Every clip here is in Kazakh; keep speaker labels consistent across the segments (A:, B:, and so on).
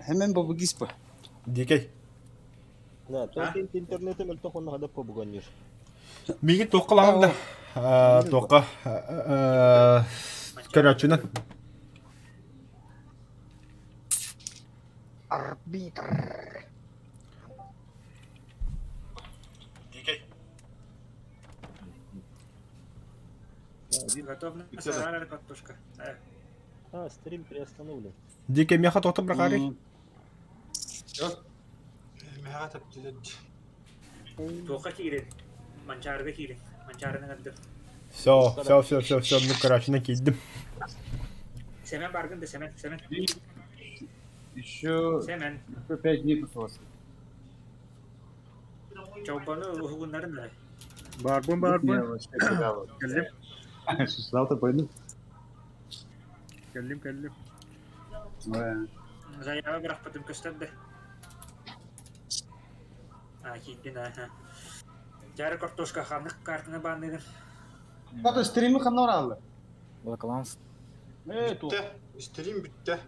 A: Hemen baba gispa.
B: Дикей.
C: Да, только интернетом или только он надо побуганешь.
B: Биги тоққалағым да. Тоққа. Көрәтшінен.
A: Арбитр.
B: Дикей.
D: Готовно. Сарара картошка.
C: Стрим приостановлен.
B: Дикей меха тоқты бір қарай.
E: Мега таптилет.
D: Тоқа кире. Манчарга кире. Манчарны гаддыр.
B: Все, ну көрәтшінен кейдім.
D: Семен баргын да Семен.
A: Еще
D: Семен.
A: 5 дней осталось.
D: Чаупаны ухугуннарын да.
F: Барбун. Келдим.
A: Шышлау-то пойду.
F: Келдим.
D: Заява бірақ потом көстөрдө. Кийдин Жары картошка ханнык картына баандыгын.
A: Ката стримі қанна оралды?
G: Балакаламыз.
E: Битте. Стрим битте.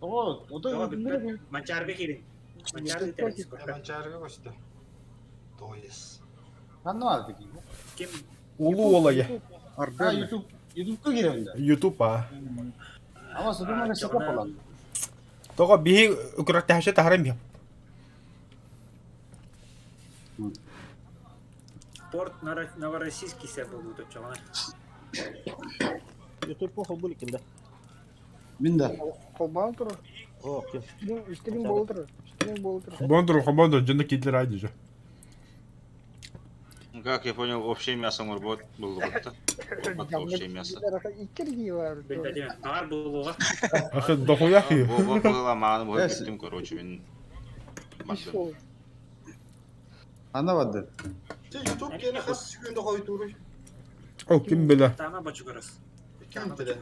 A: О, ода өтіндірі.
D: Манчарга кирин. Манчарды терекис көрді.
E: Hemen çağrıga koştu. Doyes.
A: Қанна оралды кейін?
D: Ким
B: Улу олайы.
A: Ютубқа керемді.
B: Ютуб,
A: Ama sıkılmadan şaka falan.
B: Тоға биhi үкірәтті әші тахарым бейм.
D: порт Новороссийский се болду точно.
C: YouTube по футболке, да.
A: Мен де.
G: Хобалтыр.
C: О, кем?
G: Стрим болтыр.
B: Хабонdur, жынды кейділер айды жа.
H: Как я понял, общее мясо мурбот было вот-то. Общее мясо.
D: Билбедим. Бар болуга.
B: Ахы дохуя хи.
H: Бога было маны бога кеттим, короче, мен бардым.
A: Ана вады.
E: Sen YouTube gene has günde koyduğunu.
B: О, ким білі.
D: Тама бачугарас.
E: Kim bilir?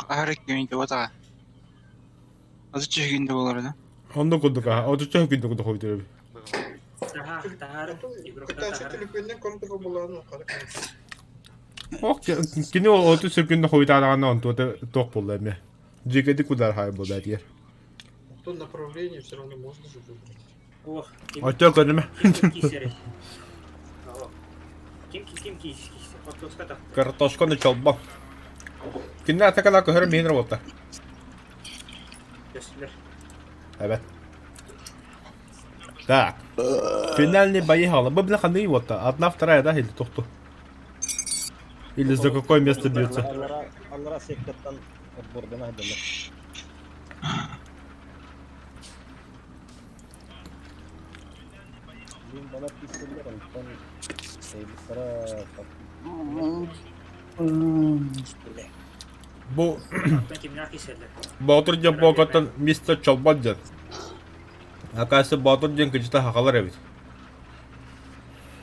G: Арик геймде бата. Азыр чегинде болар да.
B: Онды күндік, отыча хүкінді күнді қойды.
D: Тахар.
E: Kaç telefonu kontrol bulanı kalır.
B: О, кені ол оты сүркінді қойды арағанна он тоқ болды әме. Жекеді күдар хай болды әдер.
E: То направление все равно можно же выбрать.
D: Ох.
B: Отча көрдіме.
D: Ким кисер. Картошка так.
B: Картошканы чалба. Кені атакана көрі мейін работа.
D: Көстүлөр.
B: Evet. Так. Финальный бои хала. Бабна ханы вот. Одна, вторая, да, или тухту? Или за какое место бьется?
C: Аллара сектордан отбордан айдалар. Блин, бала пистолер, он сейбістара...
B: Бу
D: Кимнер кисерлер.
B: Батыр ден покаттан мистер чалбат ден. Акасы батыр ден кычыта хакалар эбит.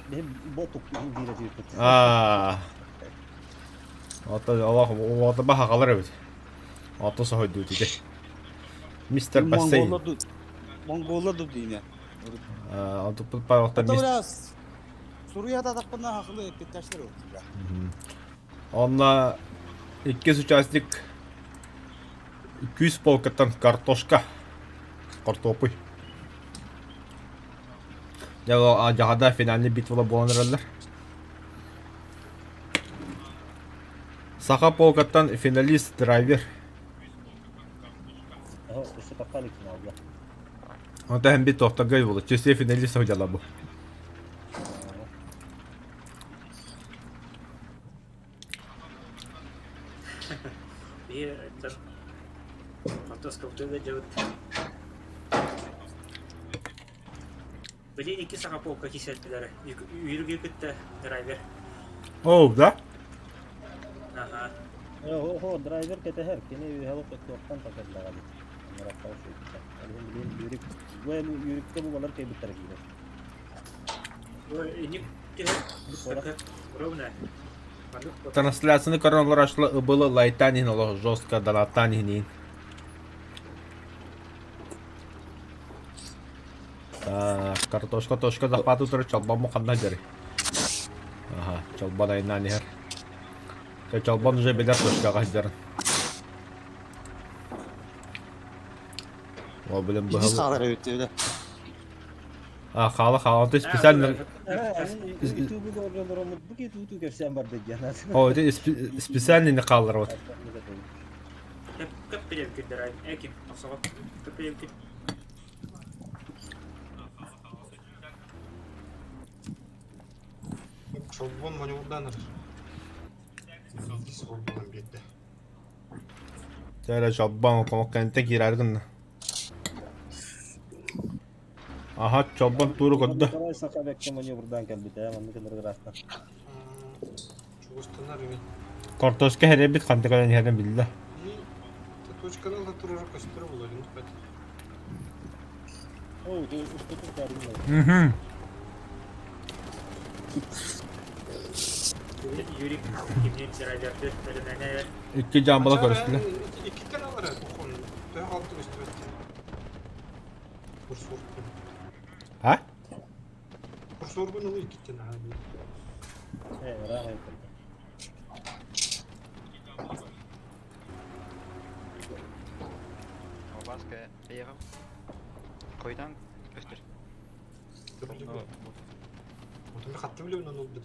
C: Бем ботук бирет ютуп.
B: Ата Аллах, ата ба хакалар эбит. Ата сойду диде. Мистер Бассейн.
A: Mongolladı diyine.
B: Ата палакта
A: Hatta
B: мистер.
A: biraz Suriye'de takımdan haklı etkileştir oldu.
B: Онна 2 участник 200 полкаттан картошка. Картопы. Яга жагада финальный битвада боланыралар. Саха полкаттан финалист драйвер.
C: Ага, işte попали к нам, да.
B: Онда hem bir tohtagay болду. Чесе финалист ойдала бу.
D: Bir картошка утуга жабыт. Билин 2 сака полка кисерлер. Үйрүгө күттө драйвер.
B: О, да?
D: Ага.
C: О, драйвер кетер, кини хавак токтан такаллаган. Маракау шуйта. Алын билин юрик. Well, юрикте бу балар кайбыттар киде.
D: Ой, эник ровно.
B: Трансляцияны көргөнлөр ашлы ыбылы лайтанин оло жестко далатанин. Картошка захвату туры чалба муканна жери. Ага, чалба дайнан ер. Чалбан уже бедер тошкага жер. О, блин,
A: Иди
B: был.
A: сağlara öttü öyle.
B: А, хала, ты специально...
C: Ютубу көргөндөр омут бу кет уту көрсөм бар деген.
B: О, это специально не калдыр вот.
D: Köp bilev ki driver. Ekin. Asaba. Köp bilev ki.
E: Чолбон маневрданыр. Сол болған бетте.
B: Тәрі жоббан оқымаққантай керәргін. Аха, жоббан туры көдді.
C: Қалай сақа бекке маневрдан келбит, манны кендер грастан.
E: Чугустанар емен.
B: Картошка хәрі бит қанты қалан хәрін білді.
E: И точкадан да турар көстері болады, ұнықпайды.
C: Ой, ты что тут дарин?
B: Мхм.
D: Юрик. Kimliğin driver'de. Önüne
B: İki cambalı karıştı.
E: İki tane var ya bu konu. Ben aldım üstüme. Kursor.
B: Ha?
E: Kursor bunu iki tane abi.
C: Rahmet.
G: Баска, приехал. Қойдан өстір.
E: Вот мы хатты білеу нан oldu.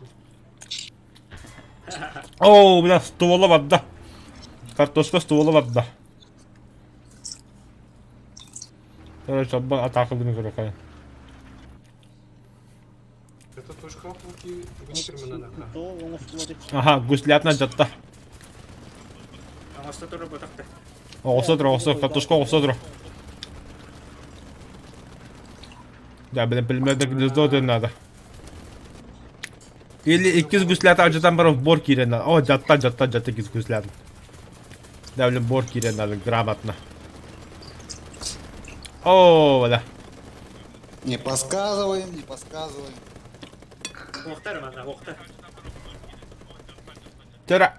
B: Оу, бля, стволы бадда. Картошка стволы бадда. Тәрі жоббан атақы бұны көрі қайын.
E: Это точка апуки гүнкермен анақа.
C: То оны смотрит.
B: Аха, гуслятна жатта.
D: Аңаста тұрып отақты.
B: Оғысы, картошка оғысы. Да, блин, пельмедек гнездо ден надо. Или иккиз гуслята acıdan bara bor кирен надо. О, жатта иккиз гуслятын. Да, блин, бор кирен надо, грамотно. О, бля.
A: Не подсказываем.
D: Оқтар мана, оқтар.
B: Тера.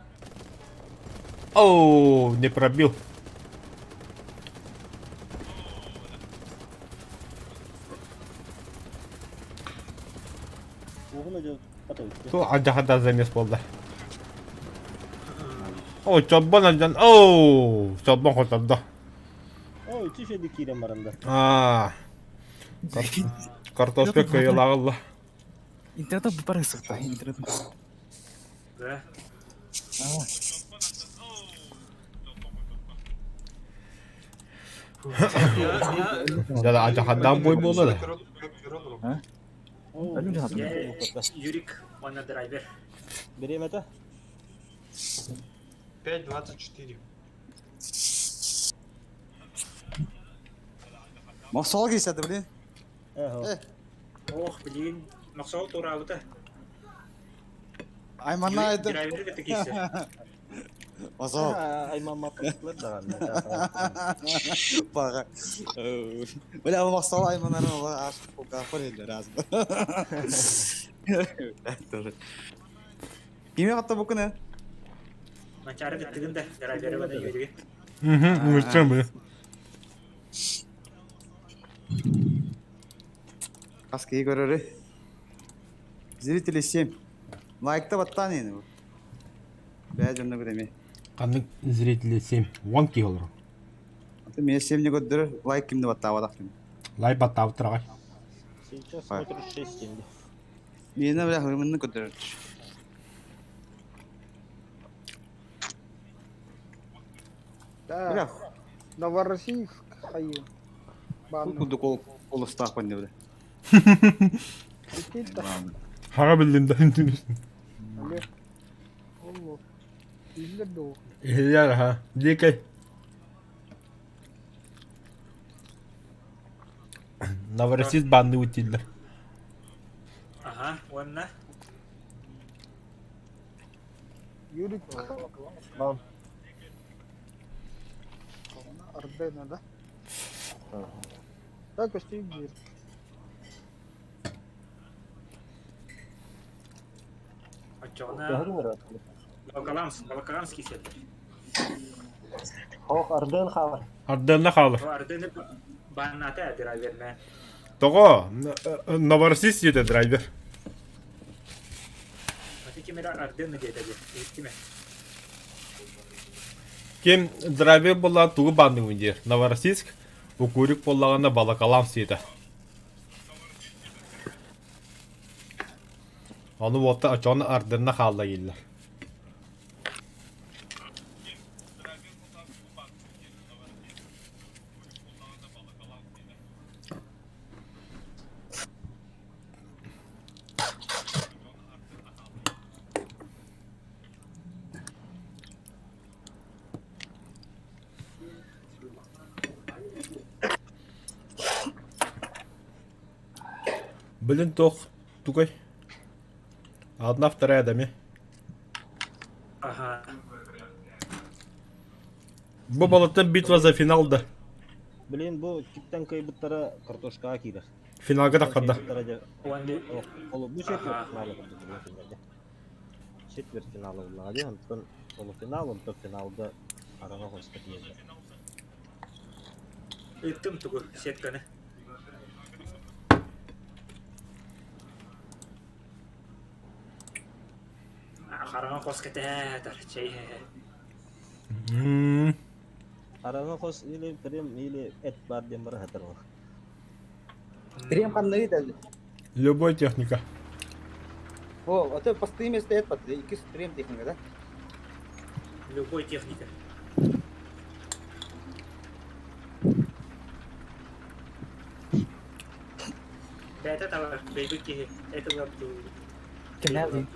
B: Оу, не пробил.
C: Оғына жау атау.
B: Ту ажахада замес болды. О, чоббан ажан. Оу, чоббан хотадда.
C: Ой, түшеді кирен барында.
B: Картошка көйелағылла.
I: Интернет bu para sıktı. İnternet.
D: Да.
B: Да, ажахадан бой болды.
I: Ölünce
D: Юрик, мана драйвер.
C: Берем это?
E: 5.24.
A: Мақсал кейседі білін.
D: Ох, блин. Мақсал турабыта.
A: Айманна айдым.
D: Драйвер беті кейсі.
A: Мақсал.
C: Айман мапқылар даған.
A: Baga. Böyle ama Maqsal Aymanların ola aşıq bu qapır ellər razı. Kime qatta bu күні?
D: Начары біттігінде драйвері бана юриге.
B: Мұртсан бұл.
A: Qaskayı görürü. Зрители 7. Лайкта баттан ені bu. Бәй жонда көреме.
B: Қанның зрителі 7. 10 кей олар.
A: Мен 7-не көддірі, лайк кімді баттап адақ.
B: Лай баттабы тұрағай.
C: Сейчас смотрю 6 тенге.
A: Мені бля хөрмінні көддірі. Бля,
F: Новороссийск хайы.
A: құлды қол ұстақ бәнде бля.
B: Хара білдім дайын түнесін.
F: Allah. İzler de o.
B: Ehliler ha. Дикай. Новороссийск банды өтелдер.
D: Ага, онна.
F: Юрик.
C: Lan.
F: Ардена, да? Так, почти где.
D: Açığına Balakalanski seti.
C: Хоқ Арден хавар.
B: Арденна қалыр.
D: O ardını banata driverine.
B: Тоғы, Новороссийск еді драйвер.
D: Ati kimera ardını dedi. Kime?
B: Кем драйвер бола туғы банды өндер. Новороссийск, Укурик боллағанда балакалам сейді. Оны отта очоны ардырына қалда келдер. Блин, тох, тукай. Одна, вторая даме.
D: Ага.
B: Бу болоттан битва за финалда.
C: Блин, bu kipten kayıplara kartoşka kiler.
B: Финалга таққанда.
D: Уанды
C: Bu çetvert finalı oldu. Çetvert finalı oldu. Hadi ondan solu final, ondan finalda arana hoşta diyeceğim.
D: ыттым тугу сетканы. Қараңа қос кетер, чей.
C: Arana hoş ile prim ile et var diye bana hatır var.
A: Трем қандай дәл.
B: Любой техника.
A: О, это постоянно стоит под 2 трем техника, да?
D: Любой техника. Это товар, бейбики, это лапту.
I: Kenal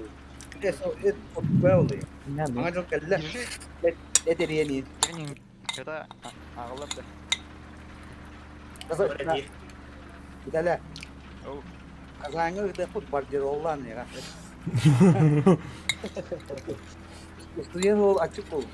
A: Eso es футболы.
I: Kenal
A: Аңа жол келді. Это рени.
I: Kita ağlar da.
D: Вроде.
A: Италия.
I: Оу.
A: Казаңы это футбол жоллан я. Студент ол açık бол.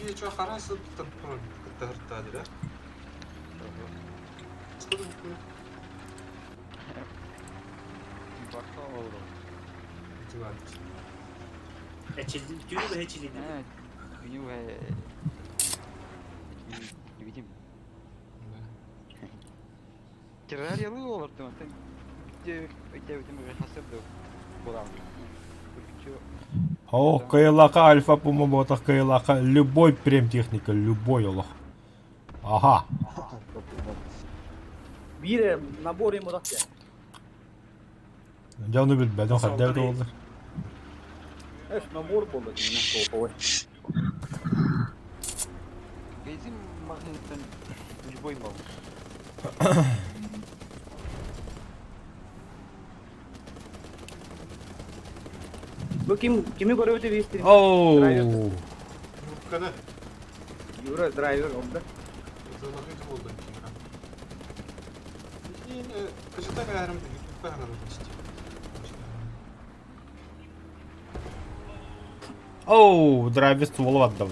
E: Я что, харасу там кытта да? Сколько будет?
I: Bakka oldu.
D: Тюрюга хечилин.
I: Ha. Yu ve Видим. Kirar yalı olurdu zaten. Devletin bir hasırdı. Buram.
B: О, кайлака альфа пумабота кайлака. Любой прем техника, любой олох. Ага.
A: Bir nabor emodak ya.
B: Жану билбеден хаддер oldu.
A: Es nabor boldu yine topu.
I: Bizim magnetten любой мал.
A: Bu kimi görüyordu bir stream?
B: Оу.
E: Kana.
A: Euro driver oldu.
E: Заложить воду. И почитай, наверное, почти.
B: Оу, драйвер ствол отдал.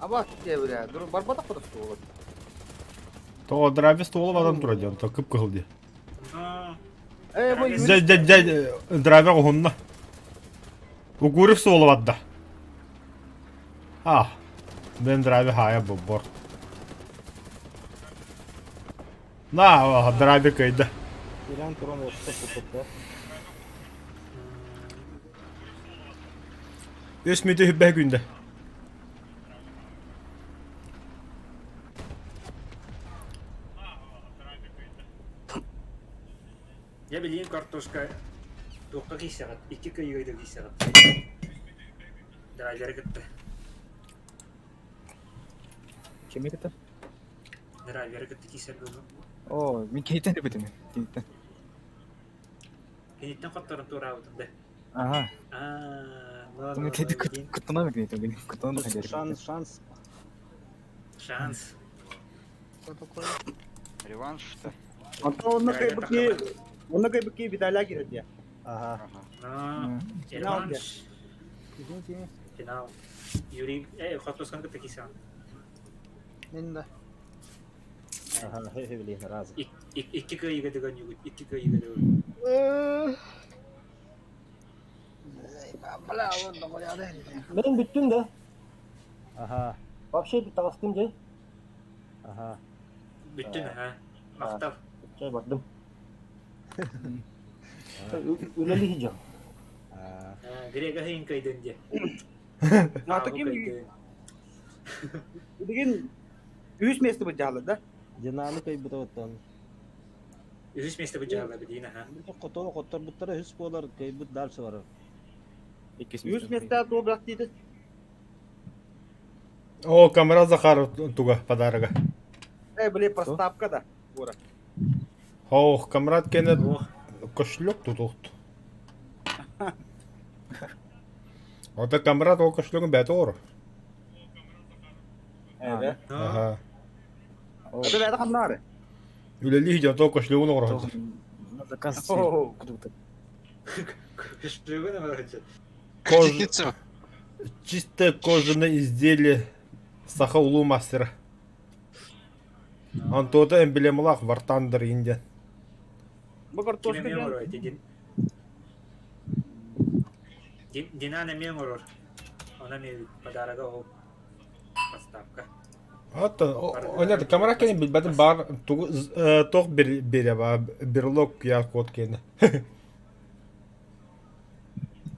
A: Ama şey böyle dur barbadak kadar su olur.
B: То драйвер ствол адам турады, он то кып кылды.
A: Bu
B: Драйвер огонна. Угурик ствол отда. А. Ben драйвер хая бобор. На, драйвер кайда.
C: İran Turan olsa tutupta.
B: Өсмөйдө хүббэ күндө.
D: Я билейин картошка. Тоққа кейсағат, 2 көйгөйді кейсағат. Драйвері кітті.
I: Kime gitti?
D: Драйвері кітті кейсер болды.
I: Oo, min keyitten de bitti mi? Keyitten.
D: Кенеттен қаттарын тура аудымды.
I: Aha. Bunu kedi
D: Ладно.
I: kutuna mı keyitten? Benim kutuna da kaydı.
C: Şans.
D: Шанс.
F: Что такое?
I: Revanş da.
A: Hatta onunla kayıp bir daha girdi ya.
C: Aha.
D: Реванш.
F: Извините,
D: Финал. Юрий, қаттосқан кітті кейсағат.
F: мен de.
C: Aha. He bileyim razı.
D: 2 көйгөдігін югіт, 2 көйгөдігін.
F: Bala o da koyar.
C: Ben büttüm de. Aha. Вообще bir tavstımcı. Aha.
D: Bütün ha. Maktab.
C: Şey baktım. Üleli yiyeceğim.
D: Grega hin kaydın diye.
A: Artık kim Bugün 100 mesle bu cahlıda.
C: Cenanı kaybı da ottan.
D: Ühüs meste bu cahla bir dine ha.
C: Bir kotola kotor buttara hüs bolar kaybı darsı var.
A: 100 mesle doğru bıraktıydı.
B: О, камера Захар туга подарога.
A: Böyle проставка da. Bora.
B: Ох, камрад кене кошелек тут вот. Ота камрад о кошелегін бәті ор.
A: Evet.
B: Ага.
A: Hadi verdi kanları.
B: Üleli hicam o кошелегін ор.
I: На заказ.
A: О.
I: Круто.
D: Кыштыгы не var hocam.
G: Кредитница.
B: Чисто кожаное изделие Саха улуу мастера. Антота эмблемалах вартандыр инден.
A: Bu kartoşka
D: Kime memur
A: gel.
D: o dedin. Dinane memur. Ona ne padaraga o. Поставка.
B: Hatta oynadı kamera kendi bilmedim bar tok bir var bir lok ya kod kendi.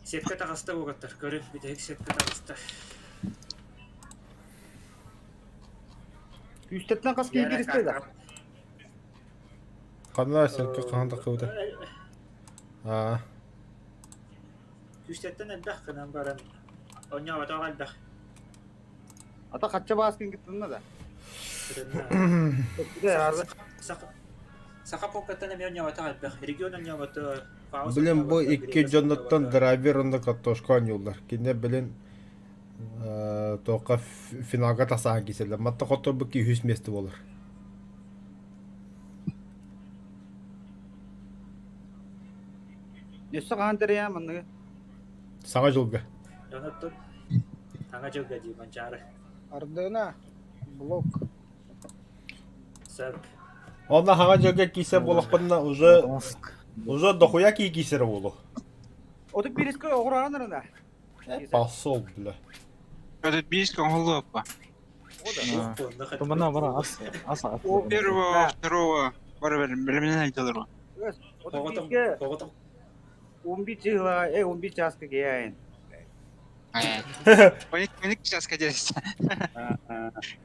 D: Сетка тағыста болғаттар. Көріп бітек сетка тағыста.
A: Üstetten kas giy bir istedi.
B: Kanlar sen kandı kıvdı. Ha.
D: Üstetten elbək qınan baran. Onya vada qalbək.
A: Ata kaçça baskın gittin de.
D: Kırınna.
A: Bir de herhalde.
D: Saqa pokattan emi onya vada qalbək. Region onya vada.
B: Bilin bu iki canlıktan driver onda katoşkan yollar. Kine bilin toqa finalga tasağa kesildi. Matta kotor bu ki 100 mesti olur.
A: Yoksa kandır ya manlı.
B: Sana jolga.
D: Yonattın. Tanga çok gadi mancara.
F: Ardına. Blok.
D: Sab.
B: Onda hanga jolga kiyse bolakpında уже дохуя ки кисер болу.
A: O da bir riske oğranır da.
B: Пасол бля.
G: Это бийская голова.
I: То мана бара аса.
G: Первого, второго. Бара білімінен айтылыр.
A: O da bir riske
D: Qoğutum.
A: 11 yıla 11 çaskı giyin.
G: 12 час кадерся.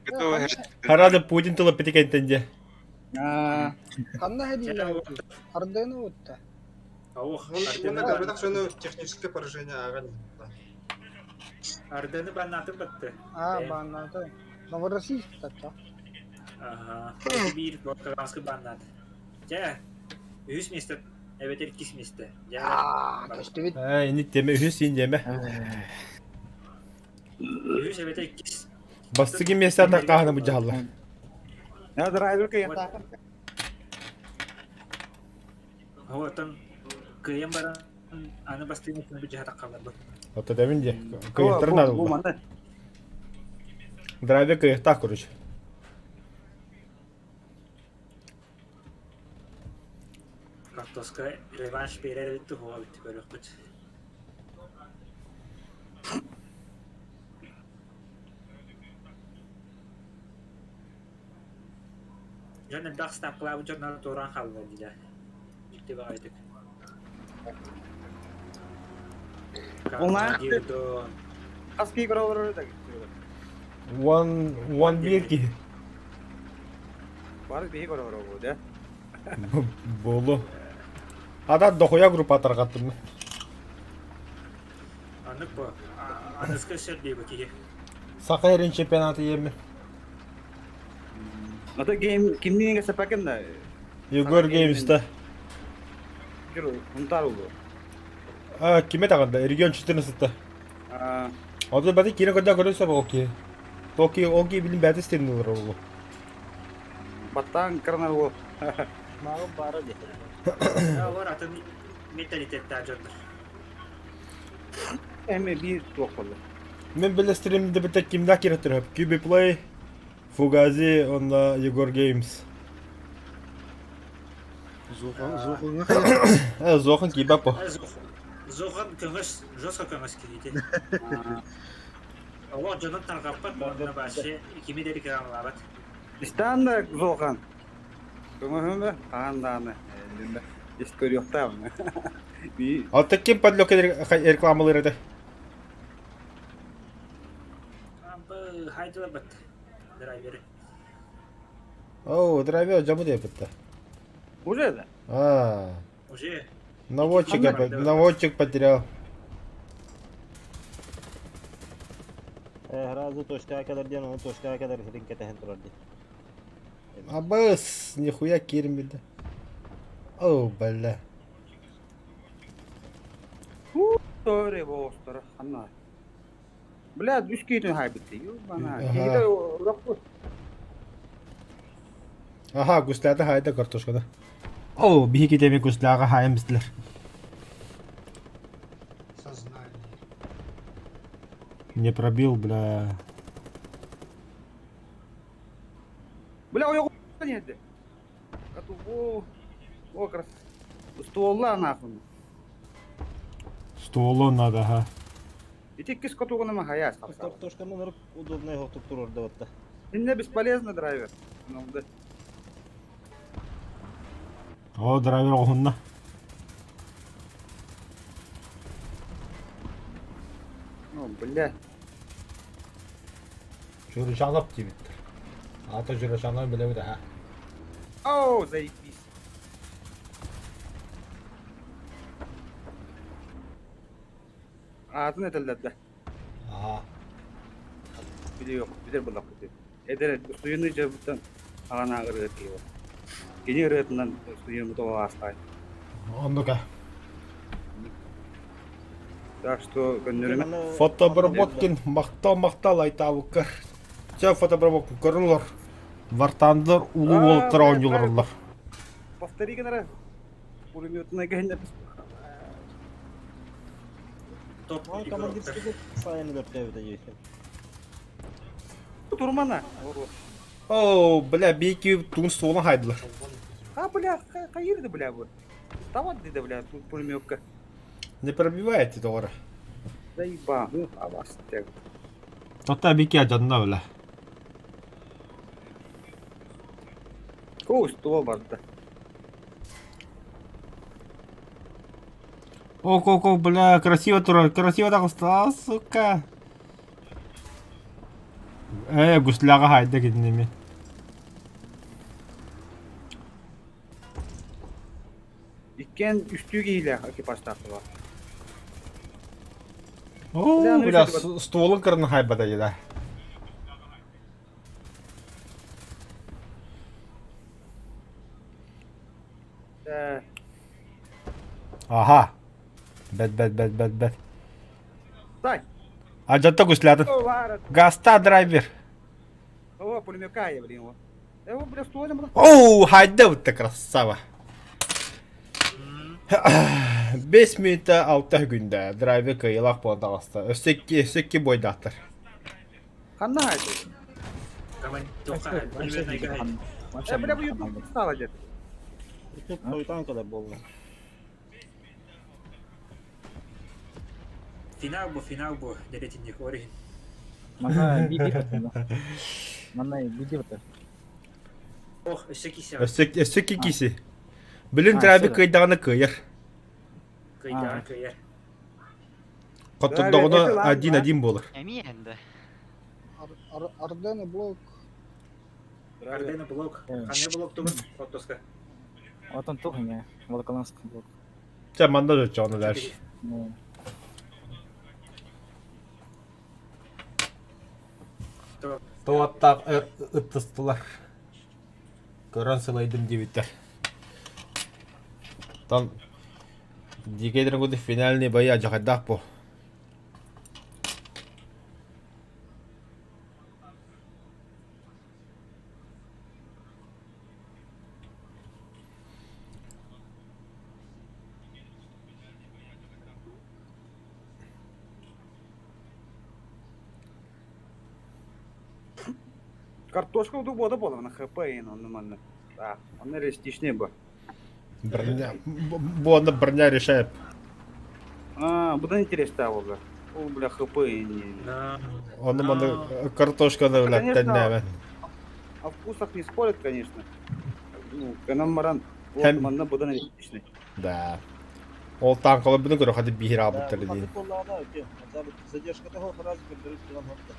G: Готово.
B: Herhalde Putin tılı pitik entende.
F: Kanna hediye. Ardına utta.
D: Аух.
E: Он наверное, что оно техническое поражение организма.
D: Ардını banatın battı.
F: Ha banladı. Novorossiysk tatta.
D: Aha. Bir Volkanskı banladı. Ja. 100 место. Evet ilk место. Ja.
F: Aa, kaçtı bit.
B: Ha, ini deme Hüseyin deme.
D: 100 evet ilk.
B: Bastı ki mesela kahına bu cahalla.
A: Ya driver kıyım takın.
D: Hawatan kıyam baran anı bastığın için bir cihata kalır bu.
B: Hatta demin de kıyıtların adı
A: Bu
B: bu.
A: manı.
B: Drive kıyıkta kurucu.
D: Kartoska revanş verir bitti hava bitti böyle kötü. Jönne dagstan kılavı jönne doğran kaldı diye. Gitti bakaydık.
A: Bunlar-
D: girdi.
A: Kaskıyı kıravurur da.
B: One bir ki.
A: Var bir kıravurur bu da.
B: Bolu. Ada dohuya grup atar kattım.
D: Anlık bu. Anıska şerdi bakayım.
B: Saka yerin çempionatı yemi.
A: Ata game kimliğine sepakin da.
B: Yugor Games'ta.
A: Juro, untar oldu.
B: Ha kime takıldı? Region çıtını sıttı.
A: Aa,
B: O da badi kine kadar görürse bu okey. Okey bilim bәті істерін олар ол.
A: battan kırnar bu.
C: Mağın bara de.
D: Ya var atın mentalitette jöndir.
A: Emme bir tuğ oldu.
B: Мен білі стримді біті кімдә кереттір хөп. QB Play, Fugazi, onda Yegor Games.
A: Zuhun'a kıyım.
B: Zoğun kibap o.
D: Зоған көңіс, жосқа көңіс кейді. Оған жонын тарғаппар, бұрынна башы, кеме дәрі кірамылабат.
A: İstanda Zokan. Көңөһүмбү? Анданы. История yoktağım. Bir
B: А таким подлёк рекламалар еді.
D: Бұл хайдылар бат, драйвері.
B: Оу, драйвер жамы деп бітті.
A: уже да.
B: А,
D: Уже,
B: наводчик потерял.
C: Разу точкаға kadar diyen onu точкаға kadar рингке туrar di.
B: Абыс, нихуя кирмеді. Оу, бля.
A: Doğru bu ostara. Anlar. Bля, düşküydün haybitti. Bana.
B: Aha.
A: Kiyde yok.
B: Аха, гуслята хайда картошкада. Оу, бихи кетеме гусляға хайымыздылар.
E: Сознание.
B: Не пробил, бля.
A: Бля, o yok nerede? Katı o крас. Стволла нахуй.
B: Стволу надо, ага.
A: И те кис катугана ма хаяс.
C: Картошканы ұрып, удобный хоқтып тұрыр да отта.
A: Не бесполезно драйвер. Ну да.
B: О, драйвер оғынна.
A: Ну, бля.
B: Жүрі жанап дейбіттір. Аты жүрі жанап білемеді, ха.
A: Оу, заебись. Ağzını eteledi.
B: Ага.
A: Bir yok, bir bulak dedi. Eder suyunu cebitten ağana ağır ediyor. Gene ırıtından suyunu da astay.
B: Ондука.
A: Так что гönderime
B: Фотобработкин мақтал айтабыккар. Все фотобработкин көрілер. Вартандыр улу болып тұра ойныларылар.
A: повтори генера. Пулеметына генде
D: топ
C: Ой, командирскіде сайын дөртте өте жейсен.
A: Турмана.
B: Оу, бля, бейки туын суылын хайдылар.
A: А, бля, кайырды, бля, bu. Давай, dedi, бля, тут пулеметка.
B: Не пробивает это ора.
A: Заеба, ну, а вас так.
B: Тота бейки ажанна, бля.
A: О, что барды.
B: Ок, бля, красиво тура, красиво тағыста, сука. Гусляға хайда кетінеме.
A: İkken üstü giyle ekipaj taktılar.
B: Оу,
A: Бля,
B: бля,
A: ну,
B: стволын кырын хайбада еді. Аха. Бәт.
A: Дай.
B: Ажатта гуслядын.
A: О, var.
B: Гаста драйвер.
A: О, пулеметка я, блин, его. Его, бля, стволем, бля.
B: Оу, хайда өтті красава. 5 минутта 6 күнді драйвер кайылақ болды ағаста. Өсекке бойдақтыр.
A: Ханна haydi.
I: Вообще,
A: Бля, bu YouTube stala dedi.
C: Bütün soytan kadar болды.
D: Final bu. Deretinde oraya.
I: Mana биди бітті. Mana биди бітті.
D: Oh, üstteki ise.
B: Өсекке кесі. Білін драйвер кайдағаны кайыр.
D: Kıyar.
B: Қоттырдағыны
A: Драйвер,
B: один болыр.
H: Әми енді.
F: Ардена блок.
D: Ардена блок. Қандай блок тұғын? Отоска.
I: Отын тухын я. Волоколамск блок.
B: Sen manda ötçe onu der.
I: Ну,
B: Тоғаттақ ұттыстылар. Көрін сылайдым дебіттер. Тан дикейдерін көді финальный байы ажақайдақ бұл.
A: Картошка у вода была на ХП и нормально. Да, он реалистичнее бы.
B: Бұл анда бірня решает.
A: Бұдан интересті болды. Ол, бля, хп.
D: Да.
B: Оны маны картошканы біләп
A: Конечно.
B: тәннәмен.
A: О вкусах не спорят, конечно. Ну, канам маран.
B: Һәм-
A: Манна бұдан отличный.
B: Да. Ол таңқылы бүгін көрі қады бейір
C: Да,
B: абыттыр
C: ну,
B: дейін.
C: хаты коллада, окей. Хотя бы задержкада хол раз билдирип турган хатта.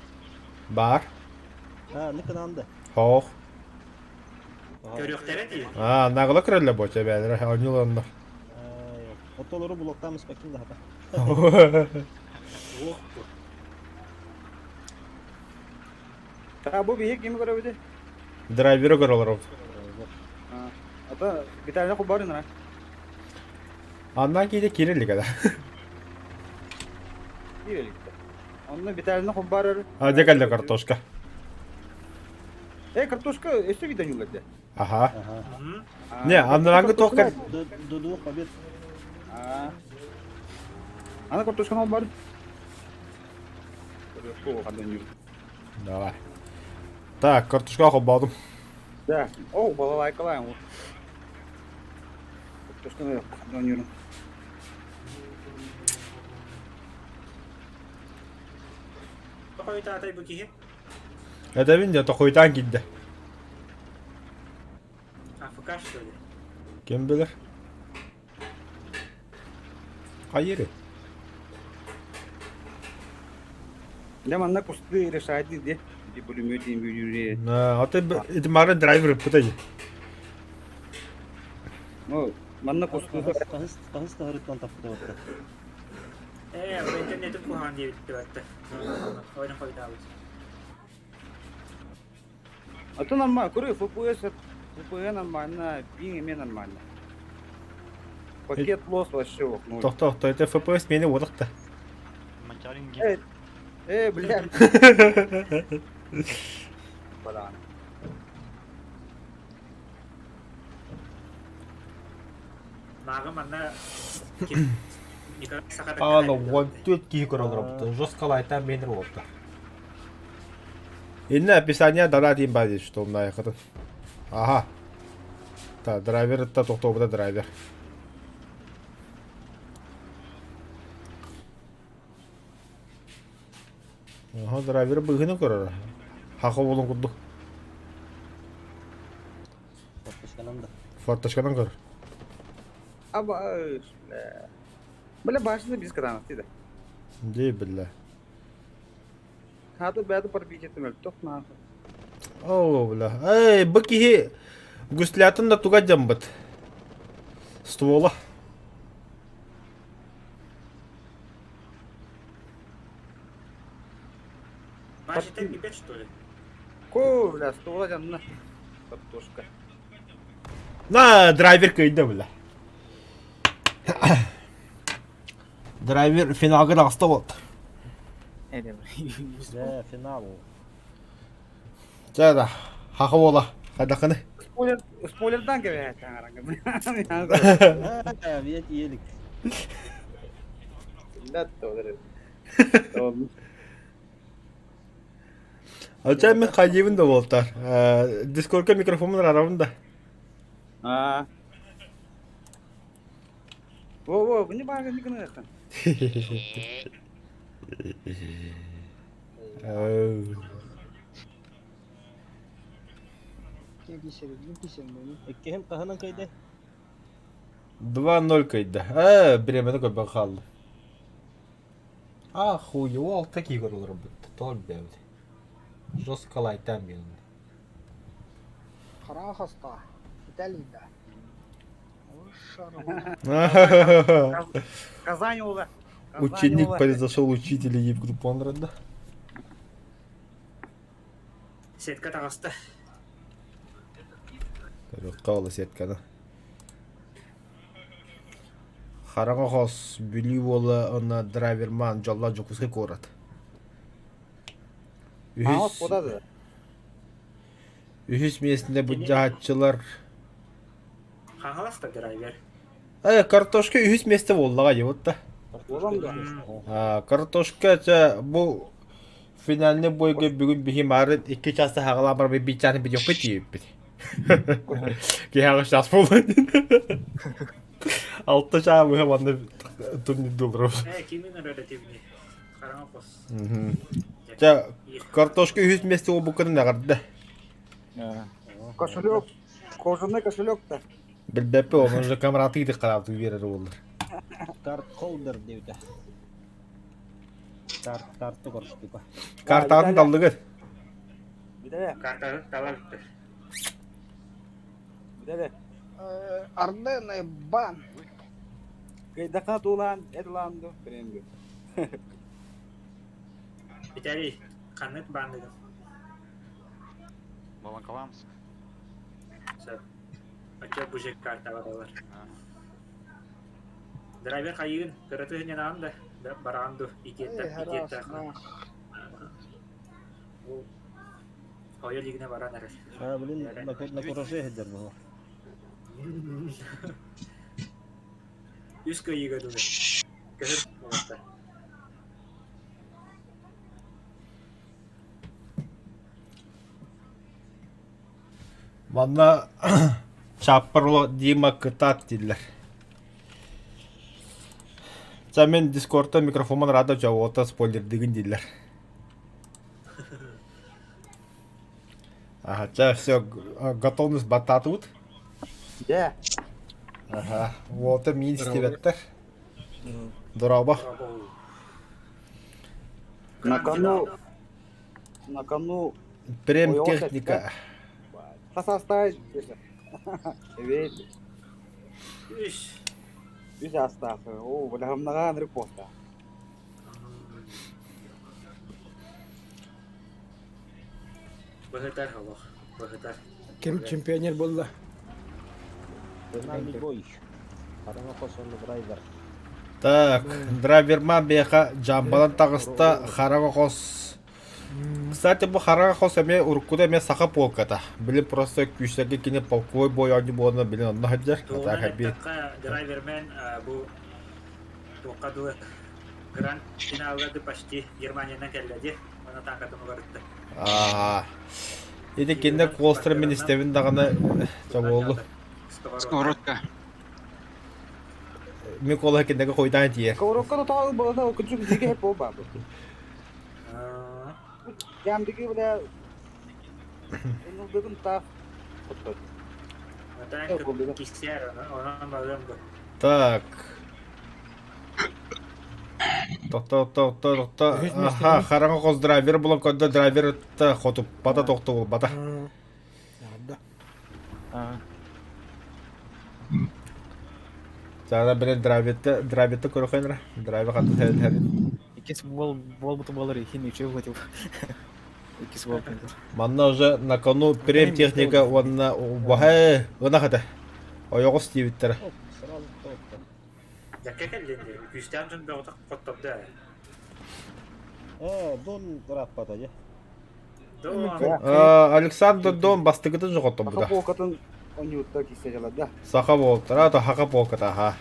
B: Бар.
C: Не кынанды.
B: Хоқ.
D: Көрөктөр эти.
B: Нағылы көрілі бөте бәлірі. Ойныландар.
C: Отолору блоктамыз бакин да хата.
D: Ох.
A: Бұл бейек кемі көрі өді?
B: Драйвері көрілер.
A: Ата, битәріне құл барын,
B: Аннан кейде керелік әді.
A: Ирелікті. Онны битәріне құл барыр.
B: Декалды картошка.
A: Картошка өсі виден үлгірді.
B: Аха.
D: Мгм.
B: Не, аннан тоқ кәр...
C: Дуду побед.
A: Ана картошканы ол барын.
B: Давай. Так, картошка қобадым.
A: Да, о, балалай қалайын ол. Картошканы қадын үйрін.
D: Қойта атай бұл кейі.
B: Әдәбін де тоқойдан келді.
D: АФК что ли?
B: Кем білір? Қайыры?
A: Да, манна кусты решайды, де. Де пулеметен бүйірі.
B: Аты мары драйвер бұтайды.
A: Ну, манна кусты.
C: Қағыз тағырыттан тапты бапты.
D: Bu internetim kuhan diye bitti baktı. Oyunu koydu abi.
A: Это нормально, куры, FPS нормально, пинг име нормально. Пакет лос вообще ох, ну.
B: Тоқта, это FPS мені одықты.
A: Блядь. Балан.
D: Нағы манна
B: Алы, он төт кейі көрілер бұты. Жосқалайтан менір олды. Инна описание дана дейін ба дейді, что мына аяқыдың. Аха. Та, драйвер, та тоқта бұда драйвер. Аха, драйвер бұғыны көрір. Хақы болын құдды. Фатташқанан көрір.
A: Абаш, бля. Бля, башында біз қаданық дейді.
B: Дей, бля.
A: Хаты бәді парбикетім өлі, тоқ нағы.
B: О, бля. Эй, бұл кейі гүслятын да туға жамбыт. Ствола.
D: Башитен пипет что ли?
A: Ко, бля, стола жанына. Картошка.
B: На, драйвер көйді, бля. Драйвер финалға дағыста болды.
C: Да, финал.
B: Жада, хақы бола. Қайдақыны.
A: Спойлердан кебе таңараңғы.
C: Вет елік.
B: Алчай мен қайдебін да болдықтар. Дискордқа микрофонын арабында.
A: Во, не баға не күні қаққан.
C: Еккем қағынан қайды?
B: 2-0 көйді. Біремені көбі қалды. Хуй, ол таки көрілер бұтты. Тол бәуді. Жосқалайтан белінді.
F: Қара хаста. Италийда.
A: Казань олы.
B: Ученик произошел учителя еп группанырында.
D: Сетка тағысты.
B: Қауылы сетканы. Қараңа қос бүлі болы ұна драйверман жолла жүкізгі көрат.
A: Аңыз бодады.
B: Үхіс месінде бұл жағатшылар.
D: Қаңғаласты драйвер.
B: Картошка үхіс месті болдыға еуітті. Картошка бұл финалны бойғы бүгін бігім арын 2 часты хағаламар бір бейчаны бір жоқ бет еп бет. Кей хағы час болды. 6 чаға бұға банда $2.
D: Kimin relativni? Karamapos.
B: Та картошка 100 вместе обуканы нагарды.
A: Кошелек. Кожаный кошелек-то.
B: Билбеппе, onun же камраты иди карап берер болдур.
C: Карт холдер дейді. Картты көрсетуге.
B: Картатын талдыгы.
A: Bir de
D: Kartı talardı.
A: bir de
F: Арденный бан.
A: Kaydakat ulan etlandı. Benim
D: Vitali, kanıt bandı.
H: Баланкаламыз.
D: Все. Açık bu şey kartı var. Driver kayın, kırıtı hene anda. Barandu, ikette. Hoya ligine baran erer.
C: Ha bilin na koroshe hedder bu.
D: Üst kayı gadı. Kırıt oldu.
B: Манна чаппарло Дима кытат дилер. За мен Дискордта микрофонмен радио жауапта спойлер деген дилер. Ага, за все, готовность бататут.
A: Ya.
B: Ага, вот мин стиветтер. Дораба.
A: На кону
B: Прем
A: Ой,
B: техника.
A: Tasastay. Evet.
D: Üş.
A: Bir hastası. Oo, bulahım nagan reporta.
D: Бахытар халық. Бахытар.
I: Kim чемпионер болды?
C: Финальный бой. Караңапос оны драйвер.
B: Так, драйверман беха жамбалан тагыста харага кос. Кстати, bu харага кос эме уркуда эме сака полката. Билин просто күчтәге кине полковой бой ойны болны билин онна хаҗар.
D: Туғынан
B: Ата хаби.
D: әттаққа драйвермен бұл тоққадылы гранд финалгады почти Германиядан кәлләде. Оны таңқатымы барытты.
B: Ага. Иди кинде колстер мен истебин даганы жаболду.
G: Сковородка.
B: Мен кола киндеге койдан тие.
A: Kavurukka da tağı bağda o küçük digi hep o bağda. Yam digi bile onu dedim ta.
D: Натан кисер, онан бағым бұл.
B: Так. Токто. Аха, харага кос драйвер булан kodda драйвер та хотуп бата токто бул бата. Жана билен драйверти көрөхөнөр. Драйвер хаты тәлһәрин.
I: Ikisi бол буту болар хин үчөө хотел. Ikisi бол.
B: Манна уже на кону прем техника онна вахэ гына хата. Оёго стивиттер.
C: Сразу топты.
D: Дәкке кәлленде, күстен жын бәғытақ қоттапды.
C: Дон раппата же.
B: Александр Дон бастыгыты жоготто
A: Aka
B: буда.
A: polkatın onu yutta kisse jaladı.
B: Саха болтара то хака полката ха.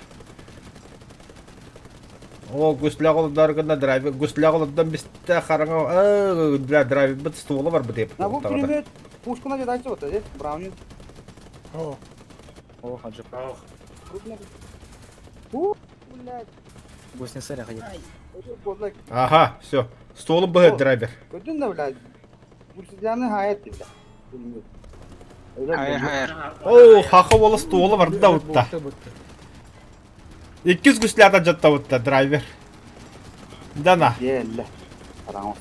B: О, гуслягылдар гына драйвер, гуслягылдан бисте хараңа, драйвер бит стула бар бу деп.
A: Na bu primet puşkuna jadayçı otu je. Brownie.
I: О, хаджып.
D: Ох,
A: Krupna. Bu блядь.
I: Гости саря ходит.
A: Ödül bozlak.
B: Ага, все. Стулы бу драйвер.
A: Gördün de блядь. Bursiyanı hayat dedi. Bilmiyorum.
G: Hayır hayır.
B: О, хака бола стулы бар да утта. 200 гуслярдан жатта утта драйвер. Дана,
A: Yelle. Karanlık.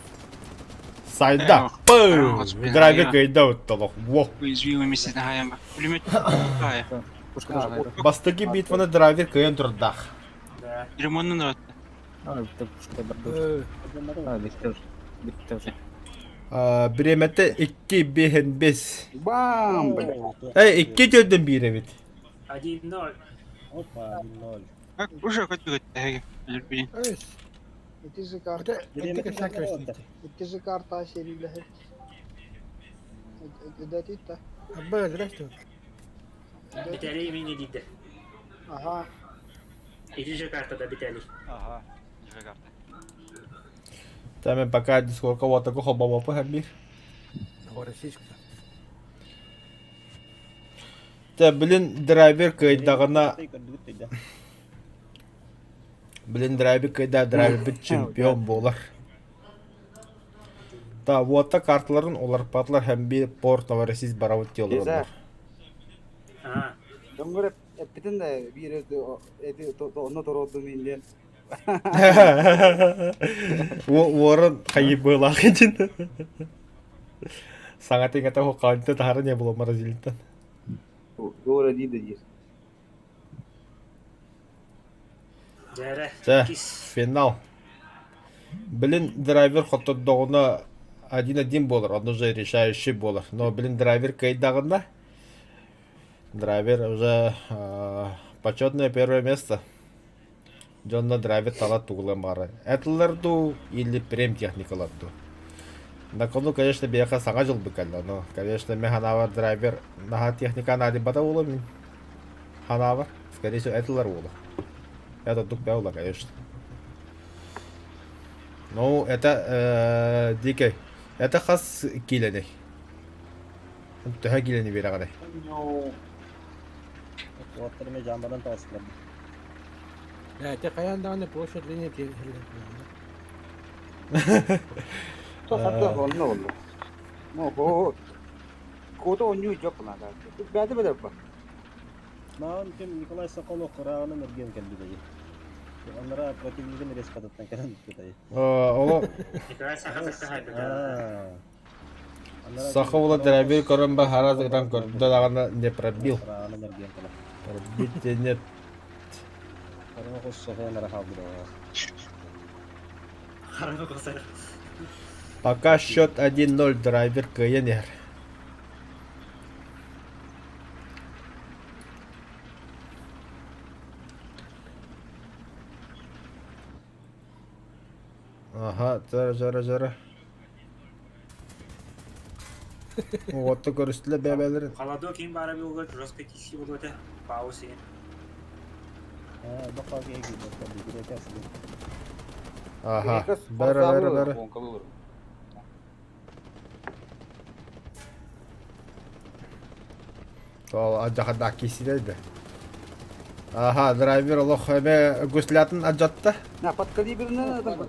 B: сайда. Драйвер гайда утта лох. Во.
G: Уязвимыми снарядами. Пулемет. Ай,
I: Пушка даже найду.
B: Бастыгы битваны драйвер кыйын турдах.
D: да.
G: ремонтный да.
I: Это пушка бардо. Биттер же.
B: Биреметте 2-5.
A: Bam блядь.
B: 2 жөдөн бире бит.
D: 1-0.
C: Опа, 1-0.
G: Как уже хотел блин.
F: İkisi karta. İkisi karta seriyle hep. Ödetitte.
D: Бітәлі емейне дейді.
F: Aha.
D: Екінші картада бітәлі.
H: Ага. Карта.
B: Тәмен пока дискорка ватаго хобаба по хәбир. Та билин драйвер кайдагына Блин, драйвер кайда драйвер бит чемпион болар. Та вот карталарын олар патлар һәм би порт Новороссийск баравыт
A: Esa.
D: А,
A: Дөнгөр эпитен да бир оны тородум инде.
B: Уоррен хайып была хитин. Саңа теңете хокканты тары не було маразилиттен.
A: Doğru değil de.
D: жәрі.
B: Та,
D: Кис.
B: финал. Блин, драйвер хоттодогуна 1-1 болар, он уже решающий болар. Но, блин, драйвер кайдагында. Драйвер уже почетное первое место. Джонна драйвер тала тугла мара. Этлерду или прем техникаларду. На кону, конечно, бияка саңа жыл быкалла, но, конечно, мен ханавар драйвер наха техника нади бада ула мен. Ханавар, скорее всего, этлер ула. Это дух бяула, конечно. Ну, это дикой. Это хас киленей. Төһә килени бирәгәдә.
C: Уаттырмай жамбадан тасыклар.
E: Ya, te kayan da ne poşet lini diye.
A: Hatta onu oldu. Bu kodu oynuyor yok lan. Bende de bak.
C: Маған кем Николай Соколов қырағынан өрген келді дәйі. Онlara противнигін рес қадаттан кәлін дәйі.
B: Ола
D: Николай Сахазовқа хайды.
B: саха ула драйвер көрөнбә харазыдан көрдө дагана не пробил.
C: Қырағынан өрген кәлі.
B: Пробить нет.
C: Қарыңа қос софиянара қалды да.
D: Қараңғы қосар.
B: Пока счет 1-0 драйвер КНР. Ага, жара. Отты көрістілі бәбәлерін.
D: Қалады кейін бара беуға жорстқа киси болды өте. Бауы сеген.
C: Баққа кейгі, баққа бігір етесілі.
B: Ага, бәрі. Ол ажақада кесіледі. Ага, драйвер олық әме көсілетін ажатты.
A: Na подкалиберный adam.